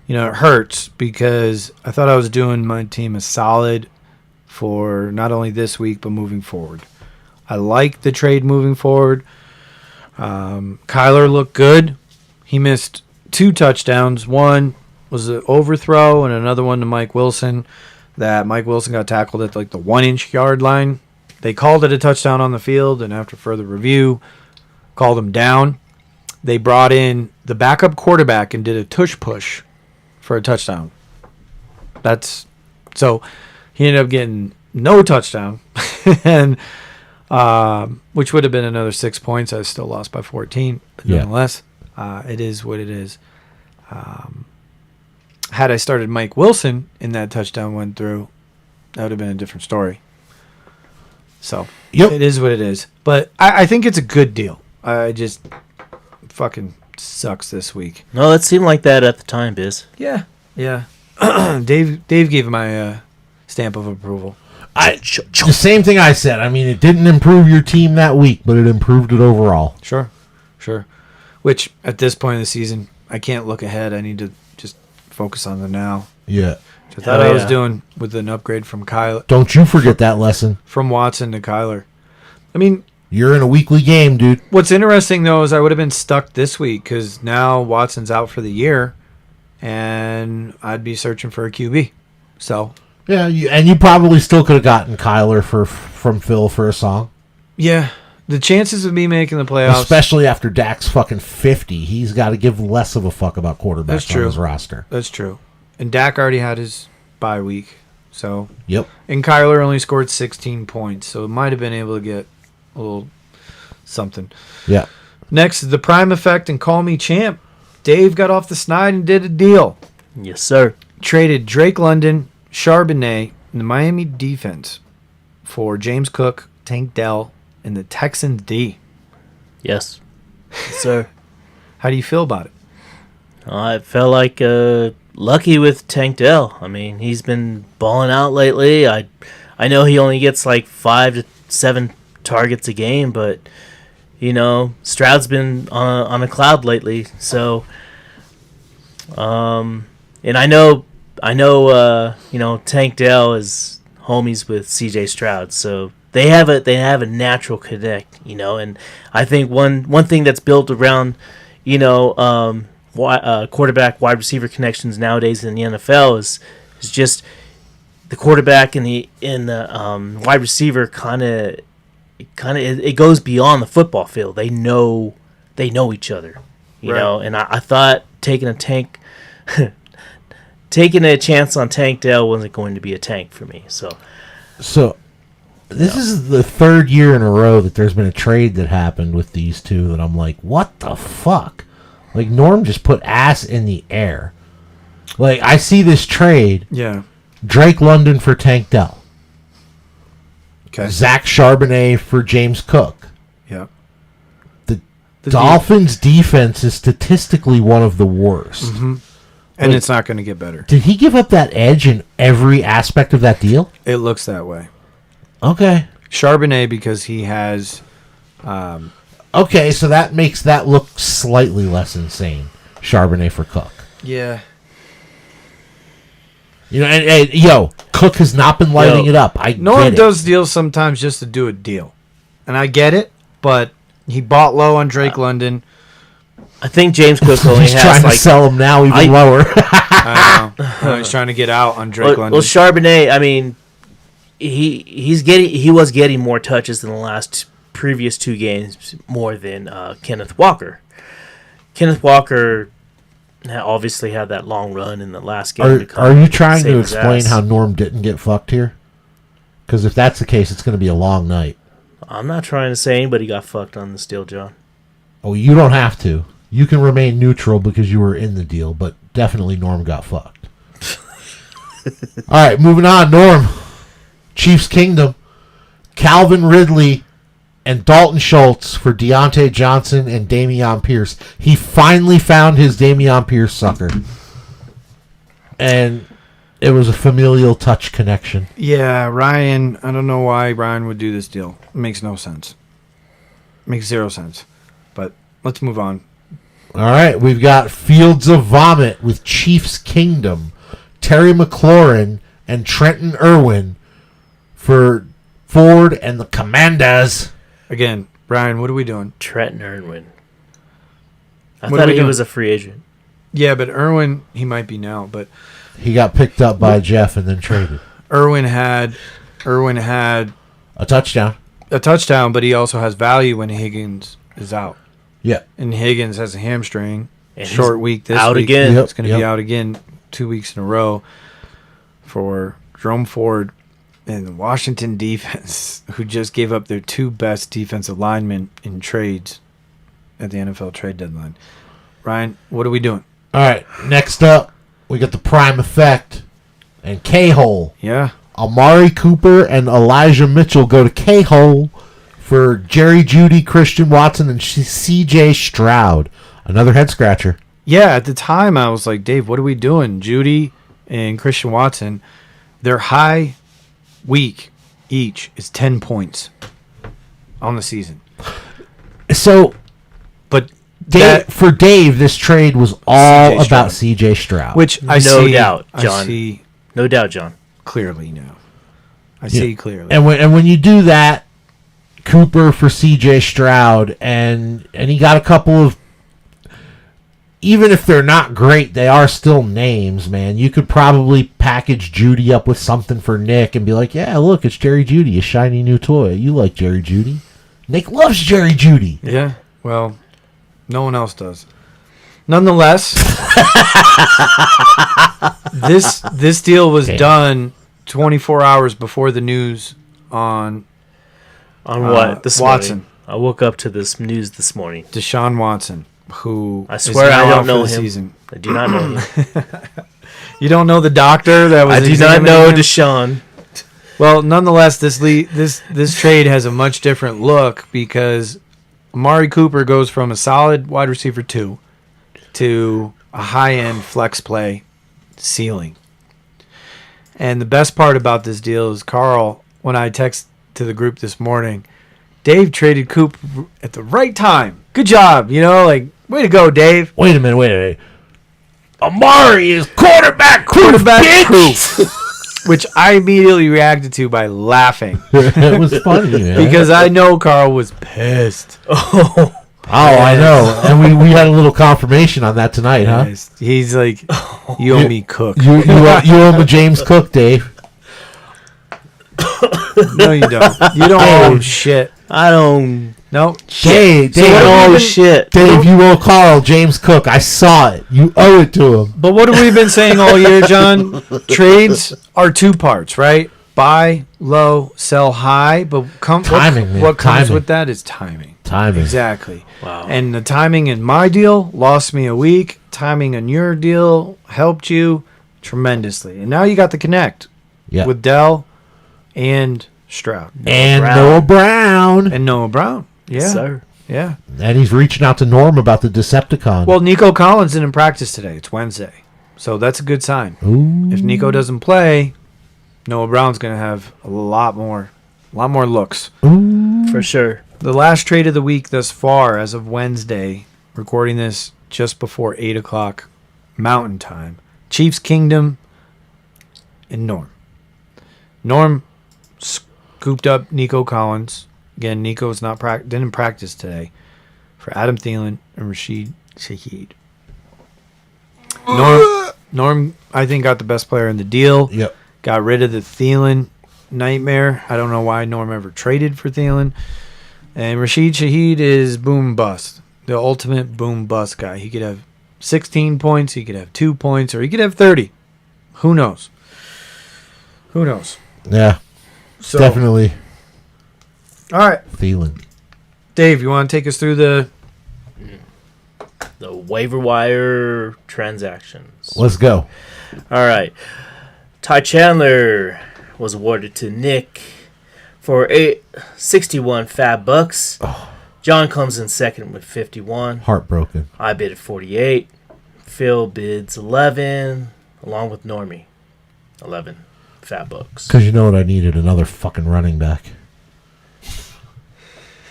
it hurts because I thought I was doing my team a solid for not only this week, but moving forward. I like the trade moving forward. Kyler looked good. He missed 2 touchdowns. One was an overthrow and another one to Mike Wilson. That Mike Wilson got tackled at like the 1-inch yard line. They called it a touchdown on the field, and after further review, called him down. They brought in the backup quarterback and did a tush push for a touchdown. So he ended up getting no touchdown, and which would have been another 6 points. I still lost by 14, but nonetheless, it is what it is. Had I started Mike Wilson and that touchdown went through, that would have been a different story. So It is what it is. But I think it's a good deal. I just fucking sucks this week. No, that seemed like that at the time, Biz. Yeah. Dave gave my stamp of approval. The same thing I said. I mean, it didn't improve your team that week, but it improved it overall. Sure. Which, at this point in the season, I can't look ahead. I need to just focus on the now. Yeah. Which I thought I was doing with an upgrade from Kyler. Don't you forget that lesson. From Watson to Kyler. I mean... You're in a weekly game, dude. What's interesting, though, is I would have been stuck this week because now Watson's out for the year, and I'd be searching for a QB. So... Yeah, you probably still could have gotten Kyler from Phil for a song. Yeah. The chances of me making the playoffs... Especially after Dak's fucking 50. He's got to give less of a fuck about quarterbacks on his roster. That's true. And Dak already had his bye week. So... Yep. And Kyler only scored 16 points, so it might have been able to get a little something. Yeah. Next is the Prime Effect and Call Me Champ. Dave got off the snide and did a deal. Yes, sir. Traded Drake London, Charbonnet, and the Miami defense for James Cook, Tank Dell, and the Texans D. Yes. Sir. How do you feel about it? I felt like lucky with Tank Dell. I mean, he's been balling out lately. I know he only gets like 5 to 7 targets a game, but Stroud's been on a cloud lately. So, and I know, Tank Dell is homies with CJ Stroud, so they have a natural connect, and I think one thing that's built around, quarterback wide receiver connections nowadays in the NFL is just the quarterback and the wide receiver kind of it goes beyond the football field. They know each other, you know. And I thought taking a chance on Tank Dell wasn't going to be a tank for me. So this is the third year in a row that there's been a trade that happened with these two that I'm like, what the fuck? Like, Norm just put ass in the air. Like, I see this trade. Yeah. Drake London for Tank Dell. Okay. Zach Charbonnet for James Cook. Yeah. The Dolphins' defense is statistically one of the worst. Mm-hmm. And it's not going to get better. Did he give up that edge in every aspect of that deal? It looks that way. Okay. Charbonnet because he has... okay, so that makes that look slightly less insane. Charbonnet for Cook. Yeah. Cook has not been lighting it up. Norm does deals sometimes just to do a deal. And I get it, but he bought low on Drake London. I think James Cook only he's trying to sell him now even lower. I know. He's trying to get out on Drake London. Well, Charbonnet, I mean, he was getting more touches in the previous 2 games more than Kenneth Walker. Kenneth Walker obviously had that long run in the last game. Are you trying to explain how Norm didn't get fucked here? Because if that's the case, it's going to be a long night. I'm not trying to say anybody got fucked on this deal, John. Oh, you don't have to. You can remain neutral because you were in the deal, but definitely Norm got fucked. All right, moving on. Norm, Chiefs Kingdom, Calvin Ridley and Dalton Schultz for Deontay Johnson and Dameon Pierce. He finally found his Dameon Pierce sucker. And it was a familial touch connection. Yeah, Ryan, I don't know why Ryan would do this deal. It makes no sense. Makes 0 sense. But let's move on. All right, we've got Fields of Vomit with Chiefs Kingdom, Terry McLaurin and Trenton Irwin for Ford and the Commanders. Again, Ryan, what are we doing? Trenton Irwin. I thought he was a free agent. Yeah, but Irwin, he might be now, but he got picked up by Jeff and then traded. Irwin had a touchdown. But he also has value when Higgins is out. Yeah. And Higgins has a hamstring. And short week this out week. Again. It's going to be out again 2 weeks in a row for Jerome Ford and the Washington defense, who just gave up their 2 best defensive linemen in trades at the NFL trade deadline. Ryan, what are we doing? All right, next up, we got the Prime Effect and K-Hole. Yeah. Amari Cooper and Elijah Mitchell go to K-Hole for Jerry Jeudy, Christian Watson, and C.J. Stroud. Another head-scratcher. Yeah, at the time, I was like, Dave, what are we doing? Jeudy and Christian Watson, they're high week each is 10 points on the season. So, But for Dave, this trade was all CJ about Stroud. CJ Stroud. Which I No see, doubt, I John. see No doubt, John. clearly now. I see clearly. And when you do that, Cooper for CJ Stroud, and he got a couple of, even if they're not great, they are still names, man. You could probably package Judy up with something for Nick and be like, yeah, look, it's Jerry Judy, a shiny new toy. You like Jerry Judy. Nick loves Jerry Judy. Yeah, well, no one else does. Nonetheless, this deal was done 24 hours before the news on What? This Watson. morning. I woke up to this news this morning. Deshaun Watson, who I swear is now I don't out know for the him. season. I do not know him. You don't know the doctor that was I do not examining know him? Deshaun. Well, nonetheless, this trade has a much different look because Amari Cooper goes from a solid wide receiver 2 to a high-end flex play ceiling. And the best part about this deal is, Carl, when I text to the group this morning, Dave traded Cooper at the right time. Good job, way to go, Dave. Wait a minute. Amari is quarterback Coop, bitch! Which I immediately reacted to by laughing. It was funny, man. Because I know Carl was pissed. Oh, I know. And we had a little confirmation on that tonight, huh? He's like, you owe me Cook. You owe me James Cook, Dave. No, you don't. You don't owe shit. I don't. No. Dave, Shit. Dave, you owe Carl James Cook. I saw it. You owe it to him. But what have we been saying all year, John? Trades are two parts, right? Buy low, sell high. But Timing, man. what comes Timing. with that is timing. Timing. Exactly. Wow. And the timing in my deal lost me a week. Timing in your deal helped you tremendously. And now you got the connect with Dell and Stroud. And Noah Brown. And Noah Brown. Yeah. Yes, sir. Yeah. And he's reaching out to Norm about the Decepticon. Well, Nico Collins didn't practice today. It's Wednesday. So that's a good sign. Ooh. If Nico doesn't play, Noah Brown's going to have a lot more looks. Ooh. For sure. The last trade of the week thus far, as of Wednesday, recording this just before 8 o'clock Mountain Time, Chiefs Kingdom and Norm. Norm scooped up Nico Collins. Again, Nico's didn't practice today, for Adam Thielen and Rashid Shaheed. Norm, I think, got the best player in the deal. Yep. Got rid of the Thielen nightmare. I don't know why Norm ever traded for Thielen. And Rashid Shaheed is boom bust. The ultimate boom bust guy. He could have 16 points, he could have 2 points, or he could have 30. Who knows? Yeah. So, Definitely all right. Thielen. Dave, you want to take us through the waiver wire transactions. Let's go. All right. Ty Chandler was awarded to Nick for 61 fab bucks. Oh. John comes in second with 51. Heartbroken. I bid at 48. Phil bids 11, along with Normie. 11 fab bucks. Because you know what I needed? Another fucking running back.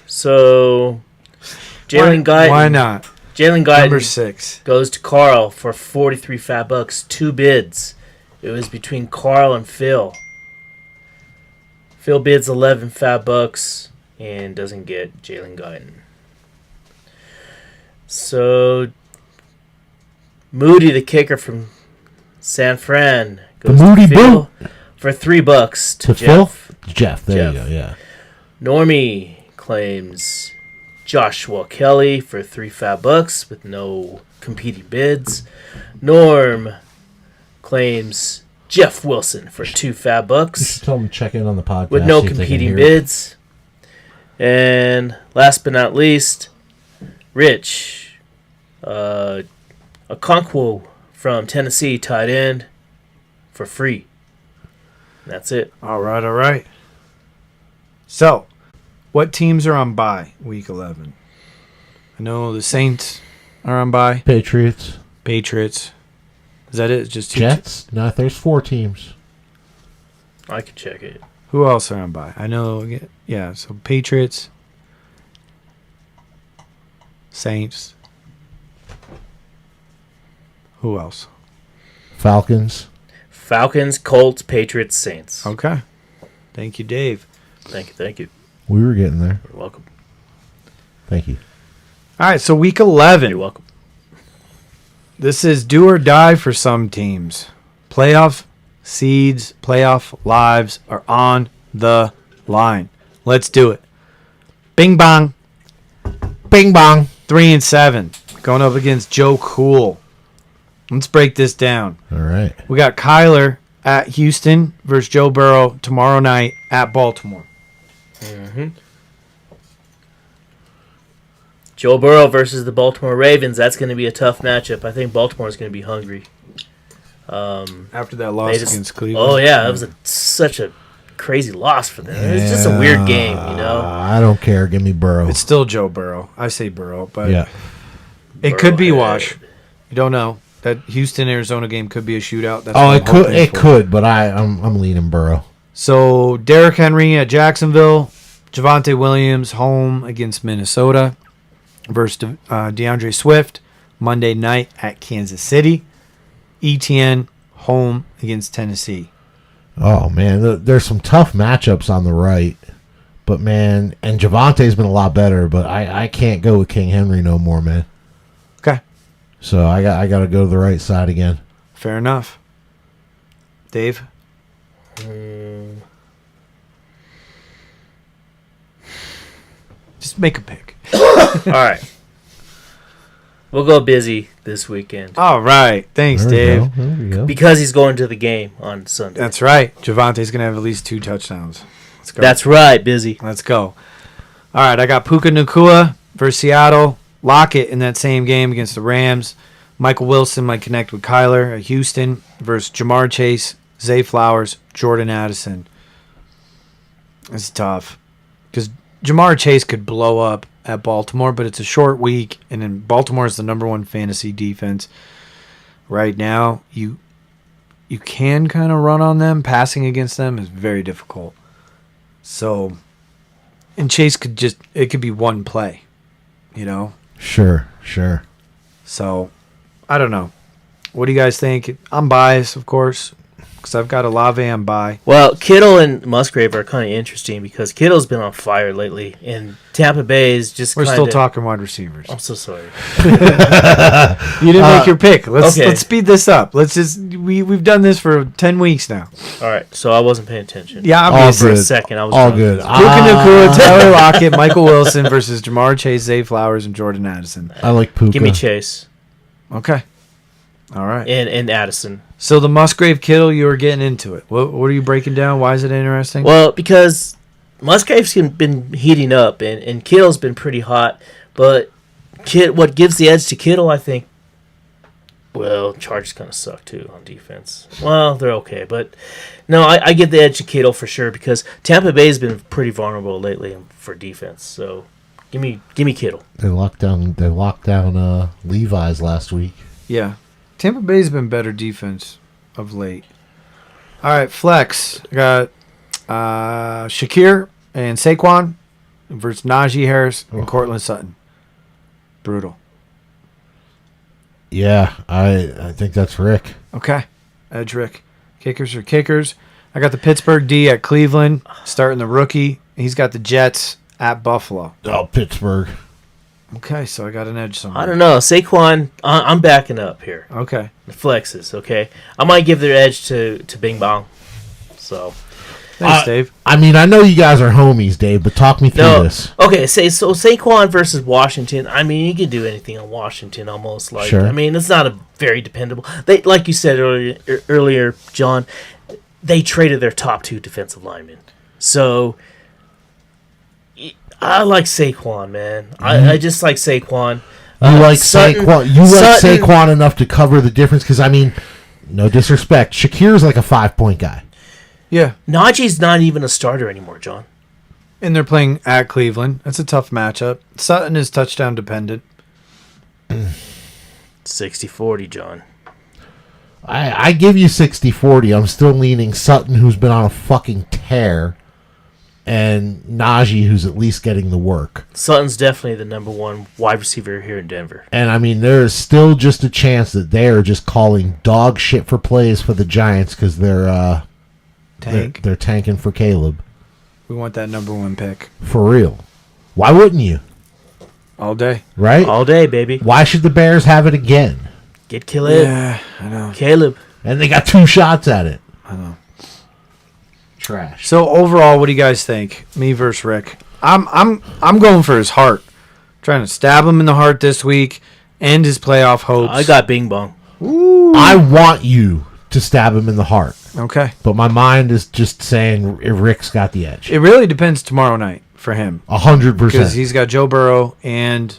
So, Jalen Guyton. Why not? Jalen Guyton Number 6. goes to Carl for 43 fat bucks. 2 bids. It was between Carl and Phil. Phil bids 11 fat bucks and doesn't get Jalen Guyton. So, Moody, the kicker from San Fran, goes The Moody to Phil Boot. for $3 To Jeff. Phil? Jeff. There Jeff. you go. Yeah. Normie claims Joshua Kelly for 3 fat bucks with no competing bids. Norm claims Jeff Wilson for 2 fat You bucks should tell him to check in on the podcast. with no see if they can competing hear it. bids. And last but not least, Rich, a Okonkwo from Tennessee, tight end, for free. That's it. All right. So, what teams are on bye week 11? I know the Saints are on bye. Patriots. Patriots. Is that it? It's just 2 Jets. No, there's 4 teams. I can check it. Who else are on bye? I know. Yeah, so Patriots, Saints. Who else? Falcons. Falcons, Colts, Patriots, Saints. Okay. Thank you, Dave. Thank you. We were getting there. You're welcome. Thank you. All right, so week 11. You're welcome. This is do or die for some teams. Playoff seeds, playoff lives are on the line. Let's do it. Bing bong. Bing bong. 3-7. Going up against Joe Cool. Let's break this down. All right. We got Kyler at Houston versus Joe Burrow tomorrow night at Baltimore. Joe Burrow versus the Baltimore Ravens. That's going to be a tough matchup. I think Baltimore's going to be hungry. After that loss against Cleveland. Oh, yeah. That was such a crazy loss for them. It was just a weird game, you know? I don't care. Give me Burrow. It's still Joe Burrow. I say Burrow, but yeah. It could be wash. You don't know. That Houston-Arizona game could be a shootout. That's it could, but I'm leaning Burrow. So, Derrick Henry at Jacksonville. Javonte Williams home against Minnesota versus DeAndre Swift Monday night at Kansas City. ETN home against Tennessee. Oh, man. There's some tough matchups on the right. But, man, and Javonte's been a lot better, but I can't go with King Henry no more, man. Okay. So I got to go to the right side again. Fair enough. Dave? Just make a pick. All right. We'll go Bizzy this weekend. All right. Thanks, Dave. There we go. Because he's going to the game on Sunday. That's right. Javante's going to have at least 2 touchdowns. Let's go. That's right, Bizzy. Let's go. All right. I got Puka Nacua versus Seattle. Lockett in that same game against the Rams. Michael Wilson might connect with Kyler at Houston versus Jamar Chase, Zay Flowers, Jordan Addison. It's tough because Jamar Chase could blow up at Baltimore, but it's a short week, and then Baltimore is the number 1 fantasy defense right now. You can kind of run on them. Passing against them is very difficult. So, and Chase it could be one play, you know? Sure. So, I don't know. What do you guys think? I'm biased, of course, because I've got Olave on bye. Well, Kittle and Musgrave are kind of interesting because Kittle's been on fire lately, and Tampa Bay is just We're still talking wide receivers. I'm so sorry. You didn't make your pick. Let's okay. speed this up. We've done this for 10 weeks now. All right, so I wasn't paying attention. Yeah, obviously. For a second, I was all drunk. good. Puka Nacua, Tyler Lockett, Michael Wilson versus Jamar Chase, Zay Flowers, and Jordan Addison. I like Puka. Give me Chase. Okay. All right. And Addison. So the Musgrave Kittle, you were getting into it. What are you breaking down? Why is it interesting? Well, because Musgrave's been heating up, and Kittle's been pretty hot. But what gives the edge to Kittle, I think, well, Chargers kind of suck, too, on defense. Well, they're okay. But, no, I give the edge to Kittle for sure because Tampa Bay's been pretty vulnerable lately for defense. So, give me Kittle. They locked down Levi's last week. Yeah. Tampa Bay's been better defense of late. All right, flex. I got Shakir and Saquon versus Najee Harris and Cortland Sutton. Brutal. Yeah, I think that's Rick. Okay. Edge Rick. Kickers are kickers. I got the Pittsburgh D at Cleveland, starting the rookie. He's got the Jets at Buffalo. Oh, Pittsburgh. Okay, so I got an edge somewhere. I don't know. Saquon, I'm backing up here. Okay. The flexes, okay? I might give their edge to Bing Bong. So, Thanks, Dave. I mean, I know you guys are homies, Dave, but talk me through this. Okay, so Saquon versus Washington. I mean, you can do anything on Washington almost. Like, sure. I mean, it's not a very dependable. They, like you said earlier, John, they traded their top 2 defensive linemen. So, I like Saquon, man. I just like Saquon. You like Sutton, Saquon? You like Saquon enough to cover the difference? Because I mean, no disrespect, Shakir's like a 5-point guy. Yeah. Najee's not even a starter anymore, John. And they're playing at Cleveland. That's a tough matchup. Sutton is touchdown dependent. 60-40, John. I give you 60-40. I'm still leaning Sutton, who's been on a fucking tear. and Najee, who's at least getting the work. Sutton's definitely the number one wide receiver here in Denver. And, I mean, there is still just a chance that they are just calling dog shit for plays for the Giants because they're tanking for Caleb. We want that number 1 pick. For real. Why wouldn't you? All day. Right? All day, baby. Why should the Bears have it again? Get Caleb. Yeah, I know. Caleb. And they got 2 shots at it. I know. Trash. So overall, what do you guys think? Me versus Rick. I'm going for his heart. Trying to stab him in the heart this week. End his playoff hopes. I got Bing Bong. Ooh. I want you to stab him in the heart. Okay. But my mind is just saying Rick's got the edge. It really depends tomorrow night for him. 100%. Because he's got Joe Burrow and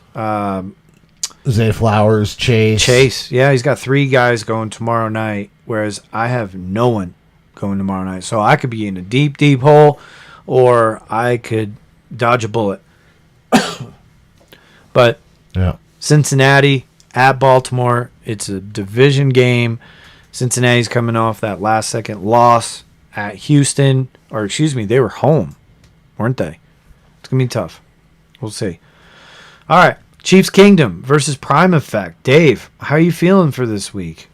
Zay Flowers, Chase. Yeah, he's got 3 guys going tomorrow night, whereas I have no one going tomorrow night. So I could be in a deep, deep hole, or I could dodge a bullet. But Yeah. Cincinnati at Baltimore, it's a division game. Cincinnati's coming off that last-second loss at Houston. Or, excuse me, they were home, weren't they? It's going to be tough. We'll see. All right, Chiefs Kingdom versus Prime Effect. Dave, how are you feeling for this week?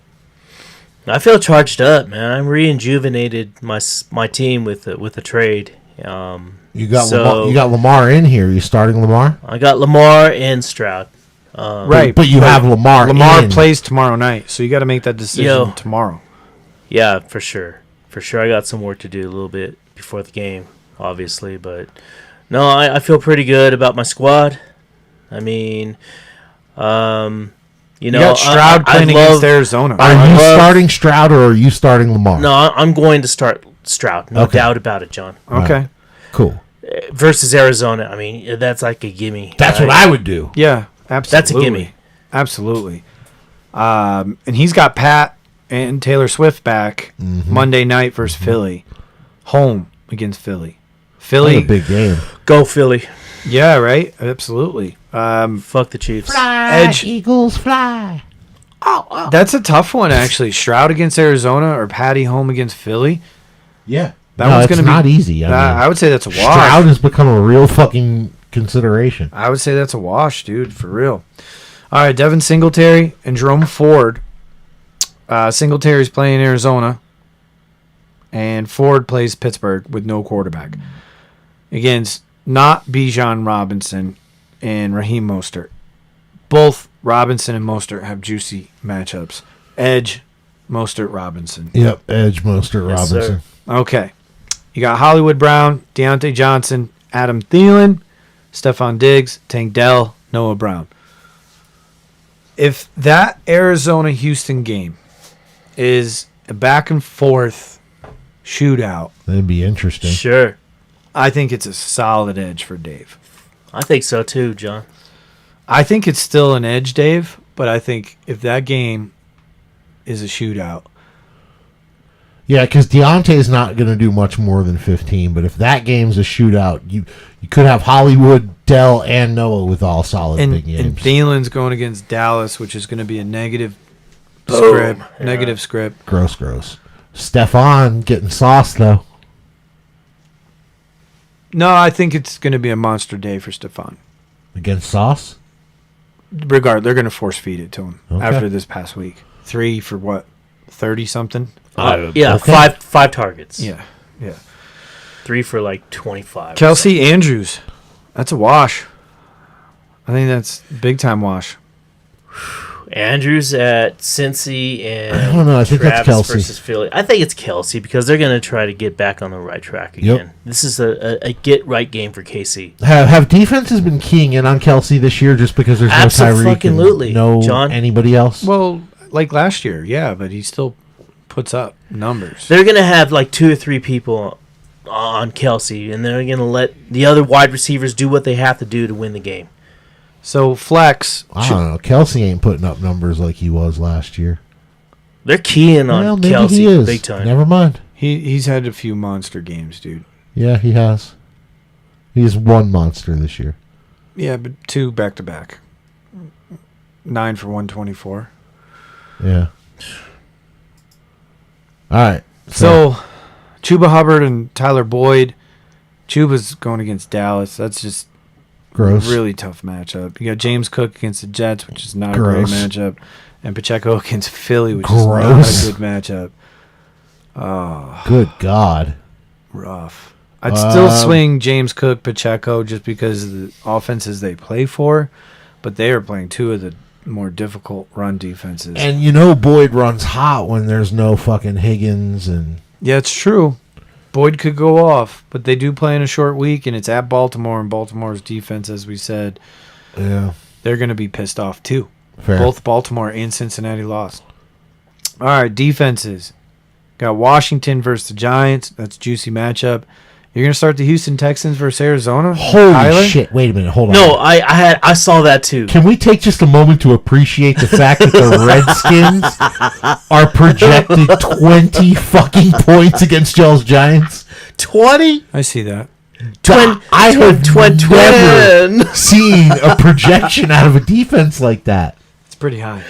I feel charged up, man. I'm rejuvenated my team with a trade. You got Lamar in here. You starting Lamar? I got Lamar and Stroud. Right. But you have Lamar in. Plays tomorrow night, so you got to make that decision tomorrow. Yeah, for sure. For sure. I got some work to do a little bit before the game, obviously. But, no, I feel pretty good about my squad. I mean, you got Stroud playing against Arizona. Are you starting Stroud or are you starting Lamar? No, I'm going to start Stroud. No doubt about it, John. Okay. Right. Cool. Versus Arizona, I mean, that's like a gimme. That's what I would do. Yeah, absolutely. That's a gimme. Absolutely. And he's got Pat and Taylor Swift back Monday night versus Philly. Home against Philly. Philly. That's a big game. Go Philly. Yeah, right? Absolutely. Fuck the Chiefs. Fly, Eagles, fly. That's a tough one, actually. Stroud against Arizona or Patty home against Philly. Yeah. That one's going to be not easy. I would say that's a wash. Stroud has become a real fucking consideration. I would say that's a wash, dude, for real. All right, Devin Singletary and Jerome Ford. Singletary's playing Arizona, and Ford plays Pittsburgh with no quarterback. Against not Bijan Robinson and Raheem Mostert. Both Robinson and Mostert have juicy matchups. Edge, Mostert, Robinson. Yep, Edge, Mostert, Yes, Robinson. sir. Okay. You got Hollywood Brown, Deontay Johnson, Adam Thielen, Stephon Diggs, Tank Dell, Noah Brown. If that Arizona-Houston game is a back-and-forth shootout, That'd be interesting. Sure. I think it's a solid edge for Dave. I think so too, John. I think it's still an edge, Dave, but I think if that game is a shootout, Yeah, because Deontay's not going to do much more than 15, but if that game's a shootout, you could have Hollywood, Dell, and Noah with all solid and big games. and Thielen's going against Dallas, which is going to be a negative Boom. script. Yeah. Negative script. Gross. Stephon getting sauce, though. No, I think it's going to be a monster day for Stephon. Against sauce? Regard, they're going to force feed it to him Okay. after this past week. 3 for what? 30 something? Yeah, okay. five targets. Yeah. 3 for like 25. Kelsey Andrews. That's a wash. I think that's big time wash. Andrews at Cincy and I don't know, I think that's Travis Kelsey. versus Philly. I think it's Kelsey because they're going to try to get back on the right track again. This is a get right game for KC. Have defenses been keying in on Kelsey this year just because there's no Tyreek Abso-fucking-lutely, and no John. anybody else? Well, like last year, yeah, but he still puts up numbers. They're going to have like 2 or 3 people on Kelsey, and they're going to let the other wide receivers do what they have to do to win the game. So flex. I don't know. Kelsey ain't putting up numbers like he was last year. They're keying on Well, maybe Kelsey he is. big time. Never mind. He's had a few monster games, dude. Yeah, he has. He's one monster this year. Yeah, but 2 back to back. 9 for 124. Yeah. All right. So, Chuba Hubbard and Tyler Boyd Chuba's going against Dallas. That's just Gross. really tough matchup. You got James Cook against the Jets, which is not a Gross. great matchup, and Pacheco against Philly, which Gross. is not a good matchup. Oh, Good God. rough. I'd still swing James Cook, Pacheco, just because of the offenses they play for, but they are playing two of the more difficult run defenses. And Boyd runs hot when there's no fucking Higgins and. Yeah, it's true. Boyd could go off, but they do play in a short week, and it's at Baltimore, and Baltimore's defense, as we said, Yeah. they're going to be pissed off too. Fair. Both Baltimore and Cincinnati lost. All right, defenses. Got Washington versus the Giants. That's a juicy matchup. You're going to start the Houston Texans versus Arizona? Holy Kyler? shit. Wait a minute. Hold on. No, I saw that too. Can we take just a moment to appreciate the fact that the Redskins are projected 20 fucking points against y'all's Giants? 20? I see that. I have never Twin. seen a projection out of a defense like that. It's pretty high.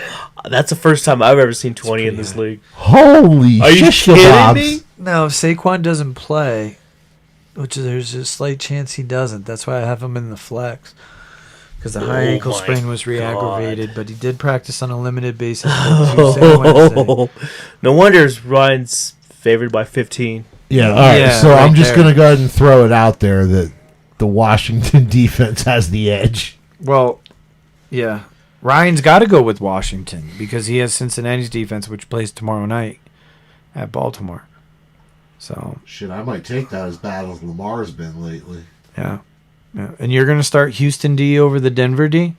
That's the first time I've ever seen 20 in this high. league. Holy Are you shit kidding kebabs. me? Now, if Saquon doesn't play, which there's a slight chance he doesn't, that's why I have him in the flex. Because the high ankle my sprain was God. re-aggravated, but he did practice on a limited basis both Tuesday and Wednesday. No wonder Ryan's favored by 15. Yeah, all right. Yeah, So right I'm just there. going to go ahead and throw it out there that the Washington defense has the edge. Well, yeah. Ryan's got to go with Washington because he has Cincinnati's defense, which plays tomorrow night at Baltimore. So, Shit, I might take that as bad as Lamar's been lately. yeah. And you're going to start Houston D over the Denver D?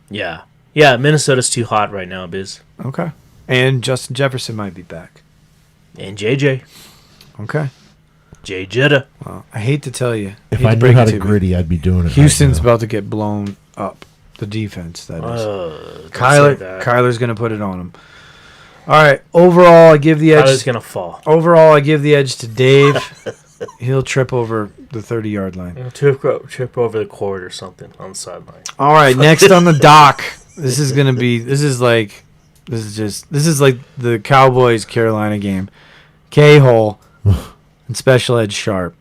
Yeah. Yeah, Minnesota's too hot right now, Biz. Okay. And Justin Jefferson might be back. And JJ. Okay. J Jetta. Well, I hate to tell you. If hate I to knew break how it to you, gritty, I'd be doing it. Houston's right now. about to get blown up. The defense, that is. Don't say Kyler, that. Kyler's going to put it on him. All right. Overall, I give the edge. Kyler's going to fall. Overall, I give the edge to Dave. He'll trip over the 30-yard line. Trip over the court or something on the sideline. All right. Next on the dock. This is going to be. This is like the Cowboys Carolina game. K-Hole and Special Ed Sharp.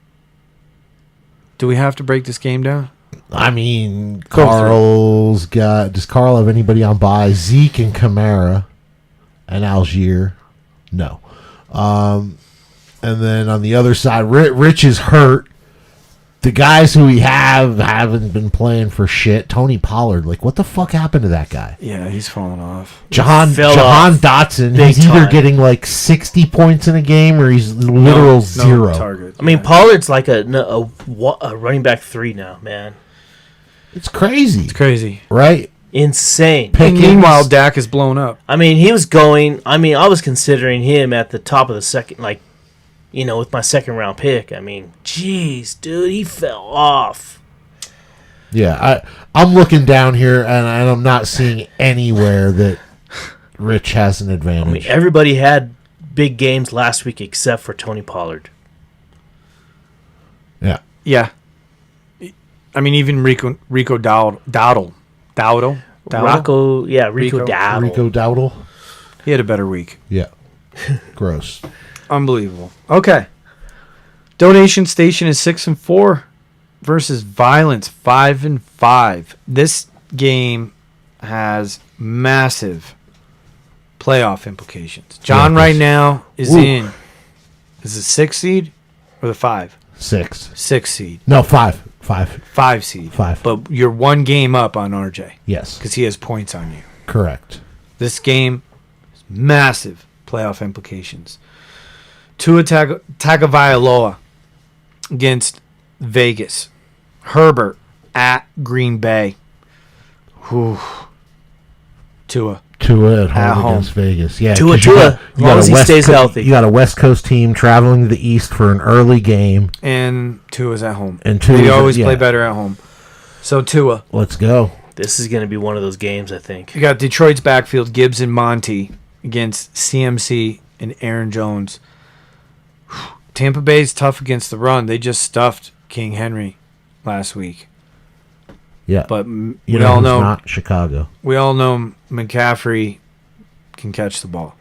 Do we have to break this game down? I mean, Go Carl's got. Does Carl have anybody on bye? Zeke and Kamara and Algier? No. And then on the other side, Rich is hurt. The guys who we haven't been playing for shit. Tony Pollard, like, what the fuck happened to that guy? Yeah, he's falling off. Jahan fell off Dotson, big he's either time. getting like 60 points in a game or he's literal zero. Targets. I mean, yeah. Pollard's like a running back 3 now, man. It's crazy, It's crazy. right? Insane. And Pickens. meanwhile, Dak is blown up. I mean, he was going. I mean, I was considering him at the top of the second, like, with my second round pick. I mean, jeez, dude, he fell off. Yeah, I'm looking down here and I'm not seeing anywhere that Rich has an I advantage. mean, everybody had big games last week except for Tony Pollard. yeah, Yeah. I mean, even Rico Dowdle. Rico Rico. Dowdle. Rico Dowdle. He had a better week. Yeah, gross. Unbelievable. Okay. Donation Station is 6-4 versus Violence 5-5. This game has massive playoff implications. John Yeah, right this- now is Ooh. in. Is the 6 seed or the 5? 6. 6 seed. No, 5. 5 seed. 5. But you're one game up on RJ Yes, because he has points on you. correct. This game has massive playoff implications. Tua Tagovailoa against Vegas. Herbert at Green Bay. Whew. Tua. Tua at home At home. against Vegas. Yeah, Tua, 'cause you got- as you long got as a he West stays Co- healthy. You got a West Coast team traveling to the East for an early game. And Tua's at home. And Tua's They at- always yeah. play better at home. So Tua. Let's go. This is going to be one of those games, I think. You got Detroit's backfield, Gibbs and Monty against CMC and Aaron Jones. Tampa Bay's tough against the run. They just stuffed King Henry last week. Yeah, But you we know all who's know not Chicago. McCaffrey can catch the ball.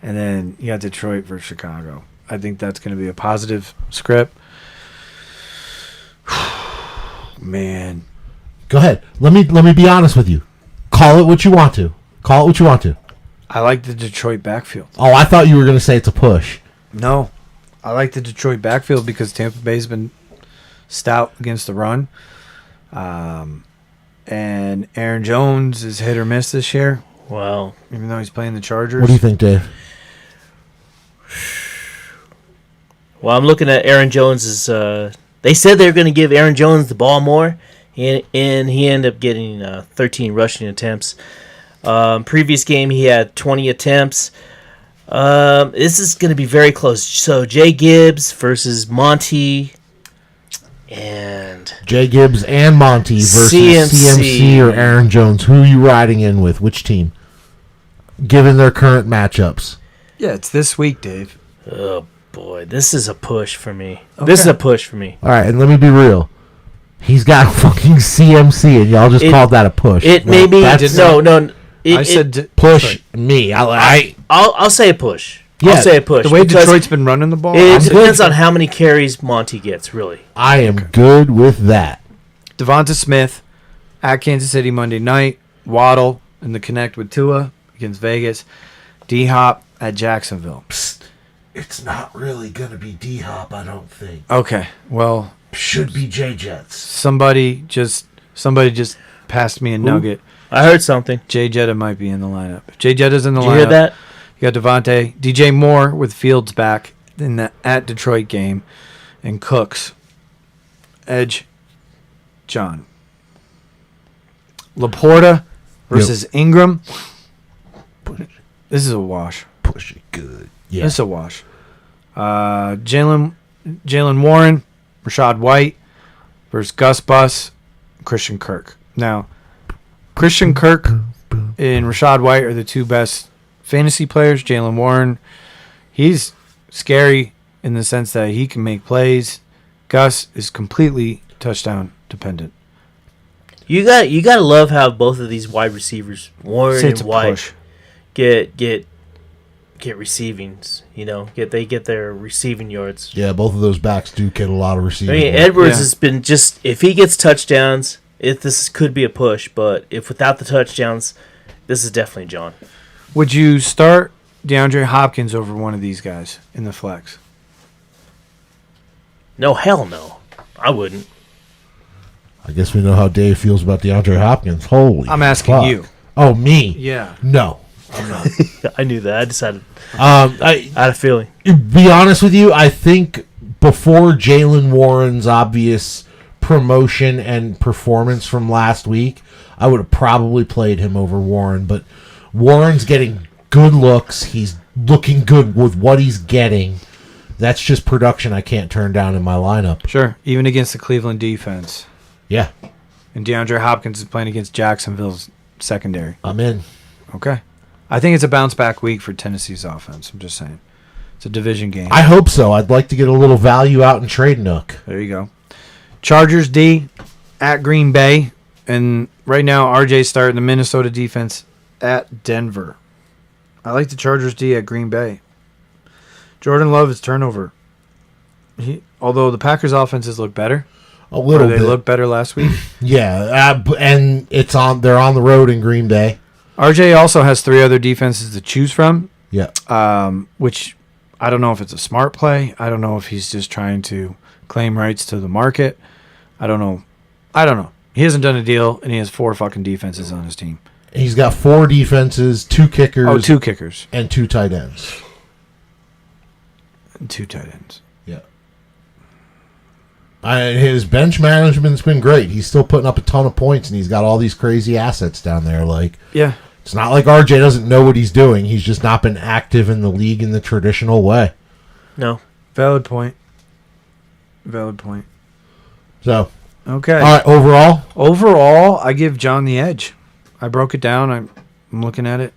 And then you got Detroit versus Chicago. I think that's going to be a positive script. man. Go ahead. Let me be honest with you. Call it what you want to. I like the Detroit backfield. Oh, I thought you were going to say it's a push. No. I like the Detroit backfield because Tampa Bay's been stout against the run. And Aaron Jones is hit or miss this year. Well, even though he's playing the Chargers. What do you think, Dave? Well, I'm looking at Aaron Jones's. They said they were going to give Aaron Jones the ball more, and he ended up getting 13 rushing attempts. Previous game, he had 20 attempts. This is going to be very close. So, Jay Gibbs versus Monty. And Jay Gibbs and Monty versus CMC or Aaron Jones. Who are you riding in with? Which team? Given their current matchups. Yeah, it's this week, Dave. Oh, boy. This is a push for me. Okay. This is a push for me. All right, and let me be real. He's got fucking CMC, and y'all just called that a push. It may be. No. I said push me. I'll say a push. Yeah, I'll say a push. The way Detroit's been running the ball. It depends on how many carries Monty gets, really. I am good with that. Devonta Smith at Kansas City Monday night. Waddle in the connect with Tua against Vegas. D-Hop at Jacksonville. Psst. It's not really going to be D-Hop, I don't think. Okay, well. Should be J-Jets. Somebody just passed me a nugget. I heard something. Jay Jetta might be in the lineup. If Jay Jetta's in the lineup. Did you hear that? You got Devontae. DJ Moore with Fields back in the at Detroit game. And Cooks. Edge. John. Laporta versus Ingram. This is a wash. Push it good. Yeah. This is a wash. Jalen Warren, Rashad White versus Gus Bus, Christian Kirk. Now, Christian Kirk and Rashad White are the two best fantasy players. Jalen Warren, he's scary in the sense that he can make plays. Gus is completely touchdown dependent. You got to love how both of these wide receivers, Warren and White, get receivings. They get their receiving yards. Yeah, both of those backs do get a lot of receiving. I mean, Edwards has been just, if he gets touchdowns, this could be a push, but if without the touchdowns, this is definitely John. Would you start DeAndre Hopkins over one of these guys in the flex? No, hell no. I wouldn't. I guess we know how Dave feels about DeAndre Hopkins. Holy I'm asking fuck. you. Oh, me? Yeah. No, I'm not. I knew that. I decided. I had a feeling. Be honest with you, I think before Jalen Warren's obvious promotion and performance from last week, I would have probably played him over Warren. But Warren's getting good looks. He's looking good with what he's getting. That's just production I can't turn down in my lineup. Sure, even against the Cleveland defense. Yeah. And DeAndre Hopkins is playing against Jacksonville's secondary. I'm in. Okay. I think it's a bounce-back week for Tennessee's offense. I'm just saying. It's a division game. I hope so. I'd like to get a little value out in Trade Nook. There you go. Chargers D at Green Bay. And right now, RJ's starting the Minnesota defense at Denver. I like the Chargers D at Green Bay. Jordan Love is turnover. Although the Packers' offenses look better. A little bit. They looked better last week. Yeah, and they're on the road in Green Bay. RJ also has 3 other defenses to choose from. Yeah. Which I don't know if it's a smart play. I don't know if he's just trying to claim rights to the market. I don't know. He hasn't done a deal, and he has 4 fucking defenses on his team. He's got 4 defenses, 2 kickers. Oh, 2 kickers. And 2 tight ends. And 2 tight ends. Yeah. His bench management's been great. He's still putting up a ton of points, and he's got all these crazy assets down there. Yeah. It's not like RJ doesn't know what he's doing. He's just not been active in the league in the traditional way. No. Valid point. So. Okay. All right, overall? Overall, I give John the edge. I broke it down. I'm looking at it.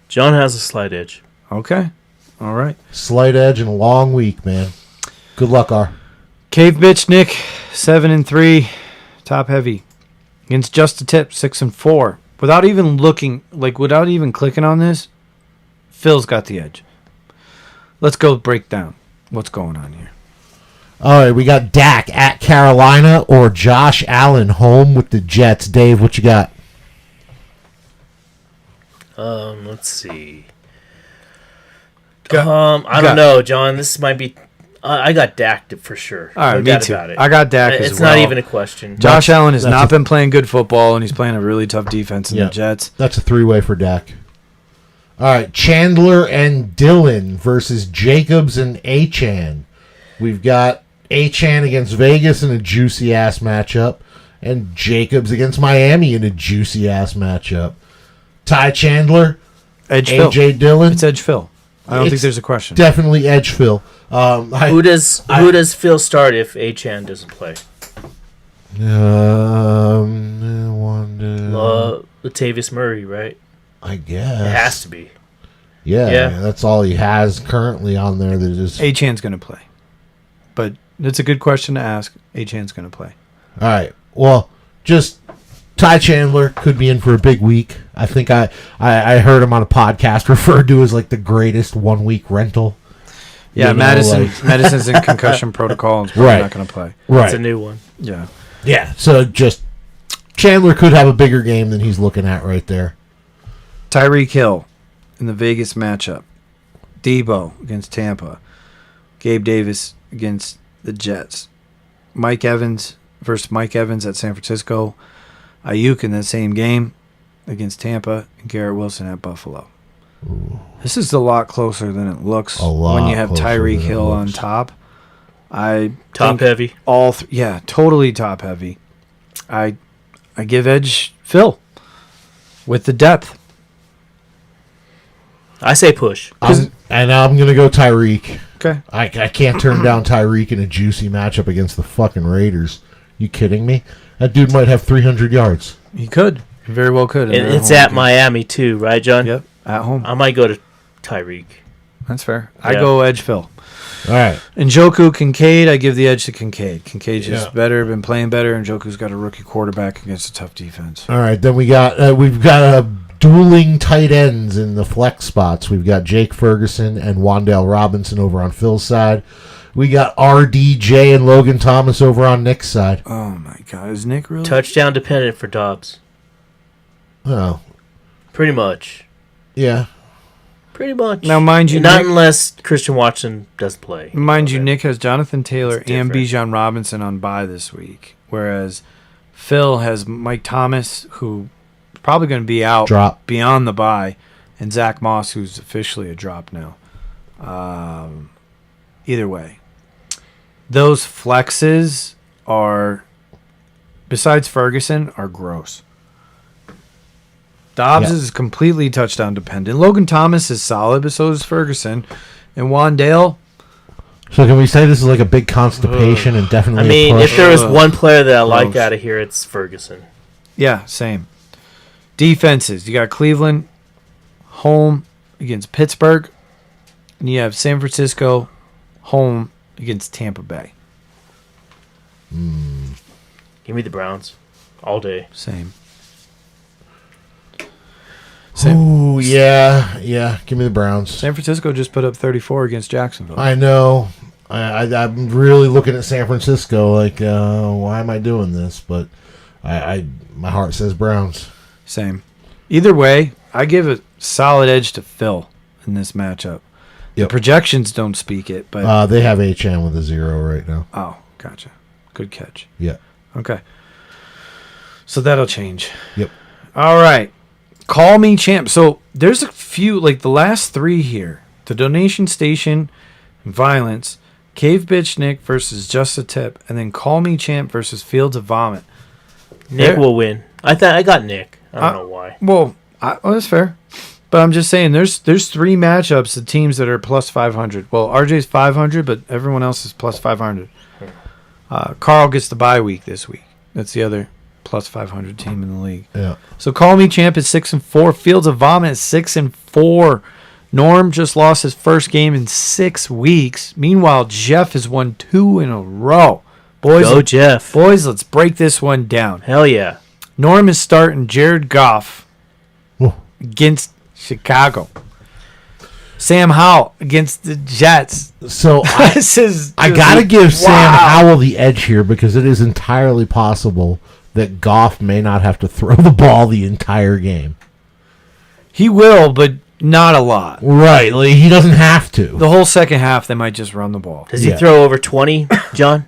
John has a slight edge. Okay. All right. Slight edge and a long week, man. Good luck, R. Cave bitch Nick, 7-3, top heavy. Against Just a Tip, 6-4. Without even clicking on this, Phil's got the edge. Let's go break down what's going on here. All right, we got Dak at Carolina or Josh Allen home with the Jets. Dave, what you got? Let's see. I don't know, John. This might be. I got Dak for sure. All right, no me doubt too. about it. I got Dak as well. It's not even a question. Josh Allen has not been playing good football, and he's playing a really tough defense in the Jets. That's a 3-way for Dak. All right, Chandler and Dylan versus Jacobs and Achan. We've got Achan against Vegas in a juicy-ass matchup, and Jacobs against Miami in a juicy-ass matchup. Ty Chandler, Edge AJ Phil. Dillon. It's Edge Phil. I don't think there's a question. Definitely Edge Phil. Who does Phil start if Achan doesn't play? Latavius Murray, right? I guess It has to be. Yeah, that's all he has currently on there. That is Achan's going to play, but it's a good question to ask. Achan's going to play. All right. Well, just Ty Chandler could be in for a big week. I think I heard him on a podcast referred to as like the greatest 1 week rental. Yeah, Madison's in concussion protocol and is probably not going to play. Right. That's a new one. Yeah. Yeah. So just Chandler could have a bigger game than he's looking at right there. Tyreek Hill in the Vegas matchup. Debo against Tampa. Gabe Davis against the Jets. Mike Evans versus Mike Evans at San Francisco. Ayuk in that same game against Tampa. And Garrett Wilson at Buffalo. Ooh. This is a lot closer than it looks when you have Tyreek Hill on top. Top heavy. Totally top heavy. I give edge Phil with the depth. I say push. I'm going to go Tyreek. Okay. I can't turn down Tyreek in a juicy matchup against the fucking Raiders. You kidding me? That dude might have 300 yards. He could. He very well could. And it's at Miami too, right, John? Yep. At home. I might go to Tyreek. That's fair. I go edge Phil. All right. Njoku, Kincaid, I give the edge to Kincaid. Kincaid's just better, been playing better, and Njoku's got a rookie quarterback against a tough defense. All right, then we've got dueling tight ends in the flex spots. We've got Jake Ferguson and Wan'Dale Robinson over on Phil's side. We got RDJ and Logan Thomas over on Nick's side. Oh my God, is Nick really touchdown dependent for Dobbs? Oh, pretty much. Yeah. Pretty much. Now, mind you, not unless Christian Watson doesn't play. Mind you, Nick has Jonathan Taylor and Bijan Robinson on bye this week, whereas Phil has Mike Thomas, who's probably going to be out beyond the bye, and Zach Moss, who's officially a drop now. Either way, those flexes are, besides Ferguson, are gross. Dobbs is completely touchdown dependent. Logan Thomas is solid, but so is Ferguson. And Wan'Dale. So can we say this is like a big constipation and definitely a push? If there was one player that I like out of here, it's Ferguson. Yeah, same. Defenses. You got Cleveland home against Pittsburgh. And you have San Francisco home against Tampa Bay. Give me the Browns all day. Same. Ooh, yeah. Give me the Browns. San Francisco just put up 34 against Jacksonville. I know. I'm really looking at San Francisco like, why am I doing this? But my heart says Browns. Same. Either way, I give a solid edge to Phil in this matchup. Yep. The projections don't speak it, but they have HM with a 0 right now. Oh, gotcha. Good catch. Yeah. Okay. So that'll change. Yep. All right. Call me champ. So there's a few, like the last three here. The Donation Station, Violence, Cave Bitch Nick versus Just a Tip, and then Call Me Champ versus Fields of Vomit. Nick will win. I got Nick. I don't know why. Well, that's fair. But I'm just saying there's three matchups of teams that are plus 500. Well, RJ's 500, but everyone else is plus 500. Carl gets the bye week this week. That's the other plus 500 team in the league. Yeah. So Call Me Champ is 6-4. Fields of Vomit is 6-4. Norm just lost his first game in 6 weeks. Meanwhile, Jeff has won 2 in a row. Jeff. Boys, let's break this one down. Hell yeah. Norm is starting Jared Goff against Chicago. Sam Howell against the Jets. So I gotta give Sam Howell the edge here because it is entirely possible that Goff may not have to throw the ball the entire game. He will, but not a lot. Right, like he doesn't have to. The whole second half, they might just run the ball. Does he throw over 20, John?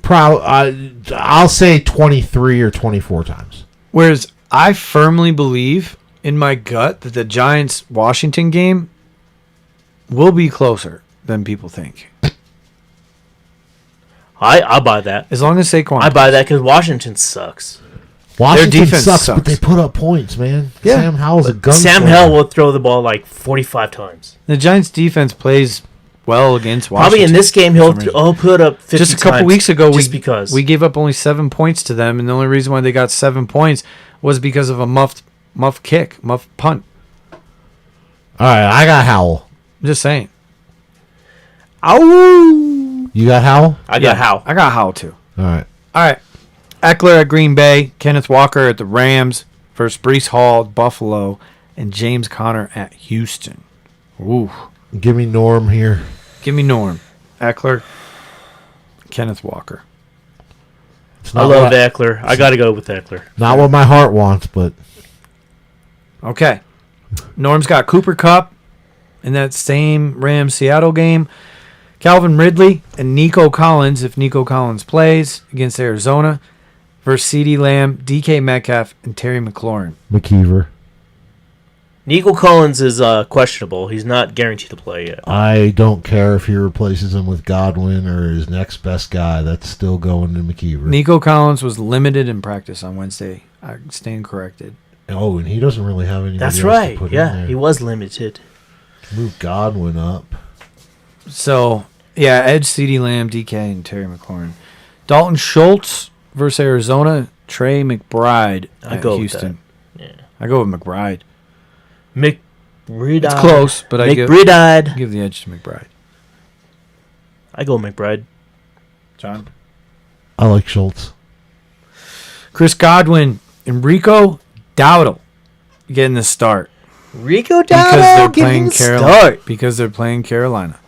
I'll say 23 or 24 times. Whereas I firmly believe in my gut that the Giants-Washington game will be closer than people think. I'll buy that. As long as Saquon. I buy that because Washington sucks. Washington Their defense sucks, but they put up points, man. Yeah. Sam Howell's a gun. Sam Howell will throw the ball like 45 times. The Giants' defense plays well against Washington. Probably in this game he'll put up 50 Just a couple weeks ago, because we gave up only 7 points to them, and the only reason why they got 7 points was because of a muff punt. All right, I got Howell. I'm just saying. Ow! You got Howell? I got Howell. I got Howell too. All right. Eckler at Green Bay, Kenneth Walker at the Rams versus Breece Hall at Buffalo, and James Conner at Houston. Ooh. Give me Norm here. Give me Norm. Eckler, Kenneth Walker. I love Eckler. I got to go with Eckler. Not what my heart wants, but... Okay. Norm's got Cooper Kupp in that same Rams-Seattle game. Calvin Ridley and Nico Collins, if Nico Collins plays, against Arizona, versus CeeDee Lamb, DK Metcalf, and Terry McLaurin. McKeever. Nico Collins is questionable. He's not guaranteed to play yet. I don't care if he replaces him with Godwin or his next best guy. That's still going to McKeever. Nico Collins was limited in practice on Wednesday. I stand corrected. Oh, and he doesn't really have anybody That's else right. to put in Yeah, there. he was limited. Move Godwin up. So, yeah, Edge, CeeDee Lamb, DK, and Terry McLaurin. Dalton Schultz versus Arizona, Trey McBride at Houston. Yeah. I go with McBride. McBride. It's close, but I give the edge to McBride. I go McBride. John? I like Schultz. Chris Godwin and Rico Dowdle getting the start. Rico Dowdle because they're playing Carolina. Because they're playing Carolina.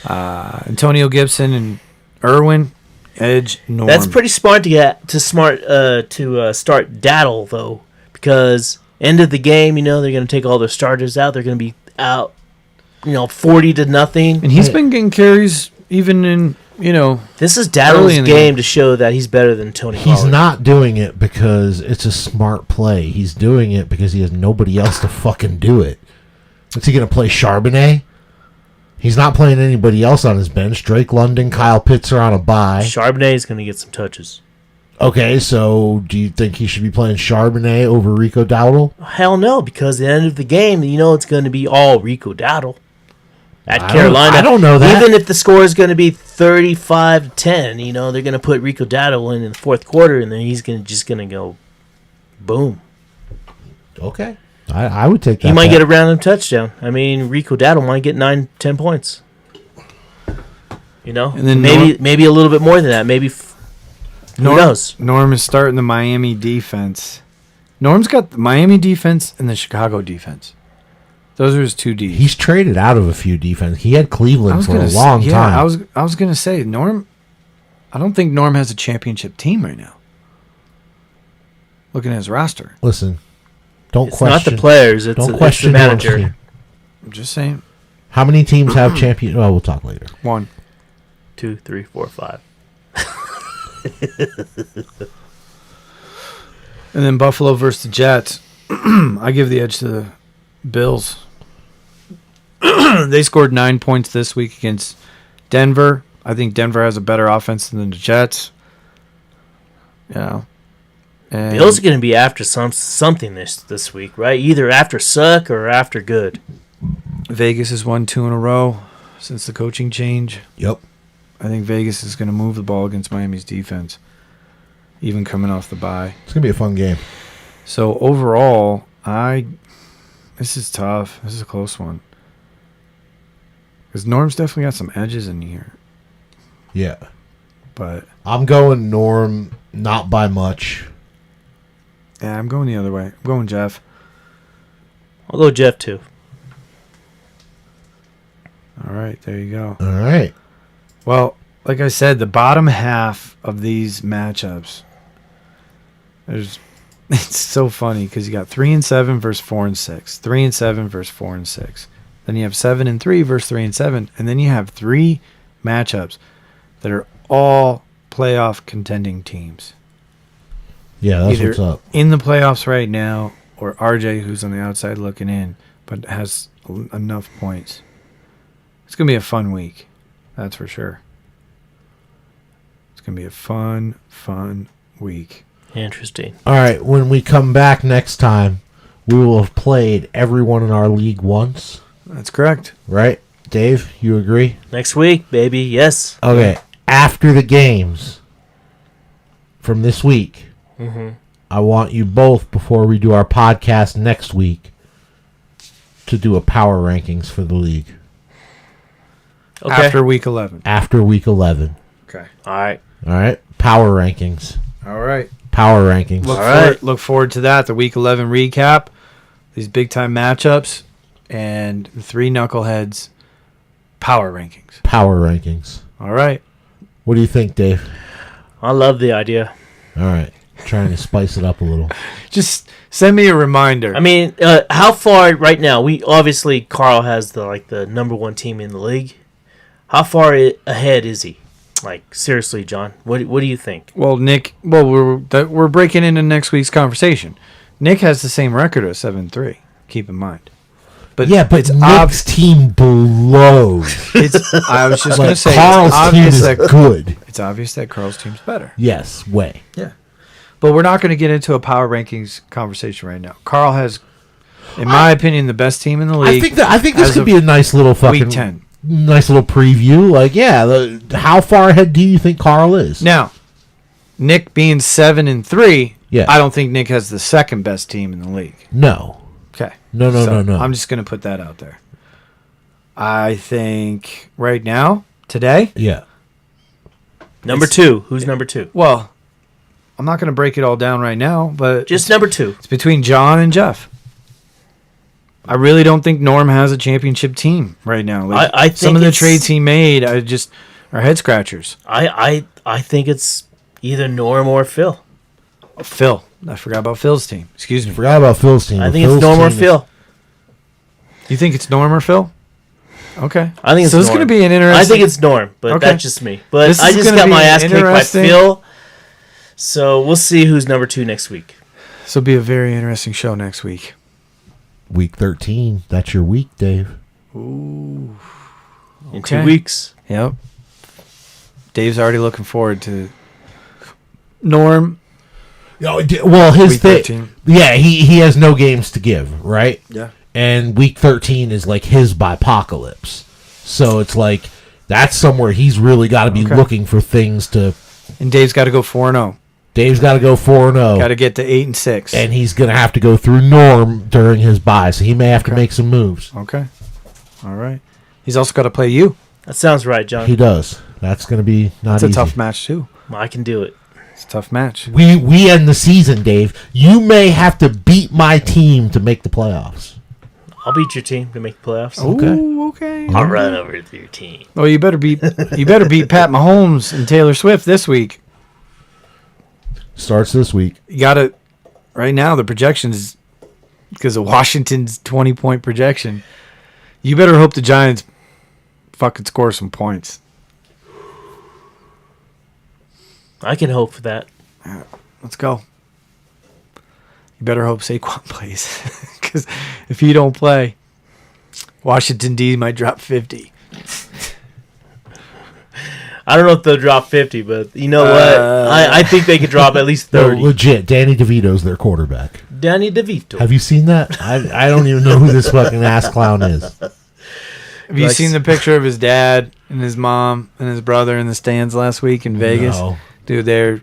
Antonio Gibson and Irwin, edge, Norm. That's pretty smart to start Daddle though, because end of the game, they're going to take all their starters out. They're going to be out, 40-0. And he's been getting carries even in, This is Daddle's game to show that he's better than Tony Pollard. He's not doing it because it's a smart play. He's doing it because he has nobody else to fucking do it. What's he going to play, Charbonnet? He's not playing anybody else on his bench. Drake London, Kyle Pitts are on a bye. Charbonnet is going to get some touches. Okay, so do you think he should be playing Charbonnet over Rico Dowdle? Hell no, because at the end of the game, it's going to be all Rico Dowdle. At Carolina. I don't know that. Even if the score is going to be 35-10, they're going to put Rico Dowdle in the fourth quarter, and then he's just going to go boom. Okay. I would take that. He might get a random touchdown. I mean, Rico Dowdle might get 9-10 points. And then maybe a little bit more than that. Maybe who knows? Norm is starting the Miami defense. Norm's got the Miami defense and the Chicago defense. Those are his two Ds. He's traded out of a few defense. He had Cleveland for a long time. I was gonna say Norm. I don't think Norm has a championship team right now. Looking at his roster. Listen, it's not the players. It's the manager. I'm just saying. How many teams have champion? Oh, we'll talk later. 1, 2, 3, 4, 5. And then Buffalo versus the Jets. I give the edge to the Bills. They scored 9 points this week against Denver. I think Denver has a better offense than the Jets. And Bills are going to be after something this week, right? Either after suck or after good. Vegas has won 2 in a row since the coaching change. Yep. I think Vegas is going to move the ball against Miami's defense, even coming off the bye. It's going to be a fun game. So overall, this is tough. This is a close one. Because Norm's definitely got some edges in here. Yeah. But I'm going Norm, not by much. Yeah, I'm going the other way. I'm going Jeff. I'll go Jeff too. All right, there you go. All right. Well, like I said, the bottom half of these matchups, it's so funny because you got 3-7 versus 4-6, 3-7 versus 4-6. Then you have 7-3 versus 3-7, and then you have 3 matchups that are all playoff contending teams. Yeah, that's Either what's up. in the playoffs right now, or RJ, who's on the outside looking in, but has enough points. It's gonna be a fun week, that's for sure. It's gonna be a fun week. Interesting. All right, when we come back next time, we will have played everyone in our league once. That's correct. Right? Dave, you agree? Next week, baby. Yes. Okay. After the games from this week, I want you both, before we do our podcast next week, to do a power rankings for the league. Okay. After week 11. After week 11. Okay. All right. All right? Power rankings. All right. Power rankings. Look forward to that. The week 11 recap. These big time matchups. And 3 knuckleheads. Power rankings. Power rankings. All right. What do you think, Dave? I love the idea. All right. Trying to spice it up a little. Just send me a reminder. I mean, how far right now? We obviously Carl has the number 1 team in the league. How far ahead is he? Like, seriously, John, what do you think? Well, Nick, we're breaking into next week's conversation. Nick has the same record of 7-3. Keep in mind. But yeah, but it's Nick's team blows. I was just going to say, Carl's team is good. It's obvious that Carl's team's better. Yes, way. Yeah. But we're not going to get into a power rankings conversation right now. Carl has, in my opinion, the best team in the league. I think this could be a nice little fucking week 10. Nice little preview. Like, yeah, how far ahead do you think Carl is? Now, Nick being 7-3, yeah. I don't think Nick has the second best team in the league. No. Okay. No. I'm just going to put that out there. I think right now, today. Yeah. Number 2. Who's number 2? Well, I'm not going to break it all down right now, but Just number 2. It's between John and Jeff. I really don't think Norm has a championship team right now. Like, I think some of the trades he made are head scratchers. I think it's either Norm or Phil. Phil. I forgot about Phil's team. Excuse me. Forgot about Phil's team. I think it's Norm or Phil. You think it's Norm or Phil? Okay. I think it's so. It's Norm. going to be an interesting. I think it's Norm, but Okay. that's just me. But This I is just gonna got be my ass kicked by interesting. Phil. So we'll see who's number 2 next week. This will be a very interesting show next week. Week 13. That's your week, Dave. Ooh. In 2 weeks. Yep. Dave's already looking forward to Norm. Well, his Week thing. 13. Yeah, he has no games to give, right? Yeah. And week 13 is like his bipocalypse. So it's like that's somewhere he's really got to be looking for things to. And Dave's got to go 4-0. Dave's got to go 4-0. Got to get to 8-6. And he's going to have to go through Norm during his bye, so he may have to make some moves. Okay. All right. He's also got to play you. That sounds right, John. He does. That's going to be not easy. It's a tough match, too. I can do it. It's a tough match. We end the season, Dave. You may have to beat my team to make the playoffs. I'll beat your team to make the playoffs. Okay. Ooh, okay. I'll run over to your team. Oh, you better beat Pat Mahomes and Taylor Swift this week. Starts this week. You got to right now the projections because of Washington's 20-point projection. You better hope the Giants fucking score some points. I can hope for that. Let's go. You better hope Saquon plays because if he don't play, Washington D might drop 50. I don't know if they'll drop 50, but you know what? I think they could drop at least 30. No, legit. Danny DeVito's their quarterback. Danny DeVito. Have you seen that? I don't even know who this fucking ass clown is. Have you seen the picture of his dad and his mom and his brother in the stands last week in Vegas? No. Dude,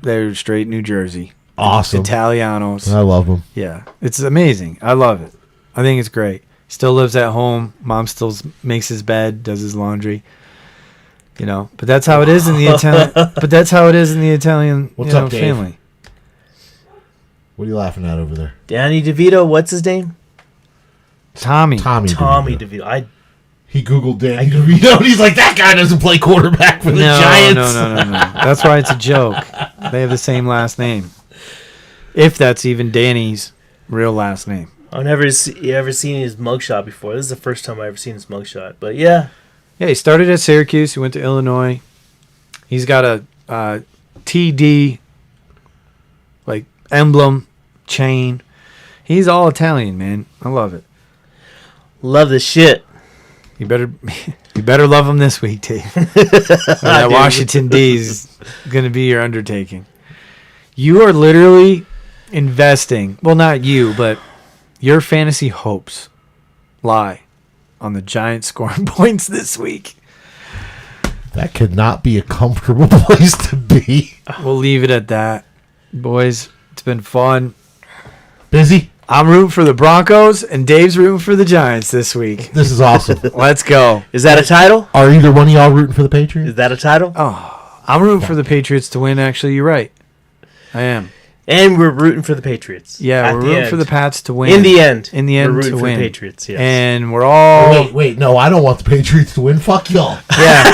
they're straight New Jersey. Awesome. Italianos. I love them. Yeah. It's amazing. I love it. I think it's great. Still lives at home. Mom still makes his bed, does his laundry. You know, but that's how it is in the Italian. But that's how it is in the Italian What's up, Dave? family. What are you laughing at over there? Danny DeVito, what's his name? Tommy. Tommy Tommy DeVito. DeVito. He Googled Danny DeVito, and he's like, that guy doesn't play quarterback for the Giants. No. That's why it's a joke. They have the same last name. If that's even Danny's real last name. I've never seen his mugshot before. This is the first time I've ever seen his mugshot. But yeah. Yeah, he started at Syracuse. He went to Illinois. He's got a TD, like, emblem, chain. He's all Italian, man. I love it. Love the shit. You better love him this week, Dave. That Washington D is going to be your undertaking. You are literally investing. Well, not you, but your fantasy hopes lie on the Giants scoring points this week. That could not be a comfortable place to be. We'll leave it at that. Boys, it's been fun. Busy? I'm rooting for the Broncos, and Dave's rooting for the Giants this week. This is awesome. Let's go. Is that a title? Are either one of y'all rooting for the Patriots? Is that a title? Oh, I'm rooting for the Patriots to win, actually. You're right. I am. And we're rooting for the Patriots. Yeah, we're rooting for the Pats to win. In the end. In the end, we're rooting to for win. the Patriots, yes. And we're all... Wait, no, I don't want the Patriots to win. Fuck y'all. Yeah.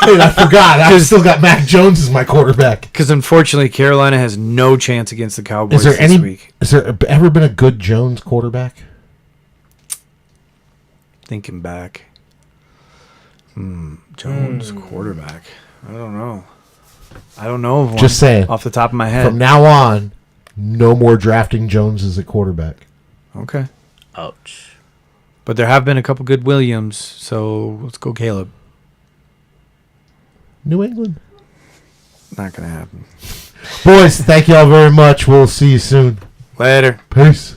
Wait, I forgot. I've still got Mac Jones as my quarterback. Because unfortunately, Carolina has no chance against the Cowboys this week. Has there ever been a good Jones quarterback? Thinking back. Jones quarterback. I don't know. Of one. Just saying. Off the top of my head. From now on, no more drafting Jones as a quarterback. Okay. Ouch. But there have been a couple good Williams, so let's go Caleb. New England. Not going to happen. Boys, thank y'all very much. We'll see you soon. Later. Peace.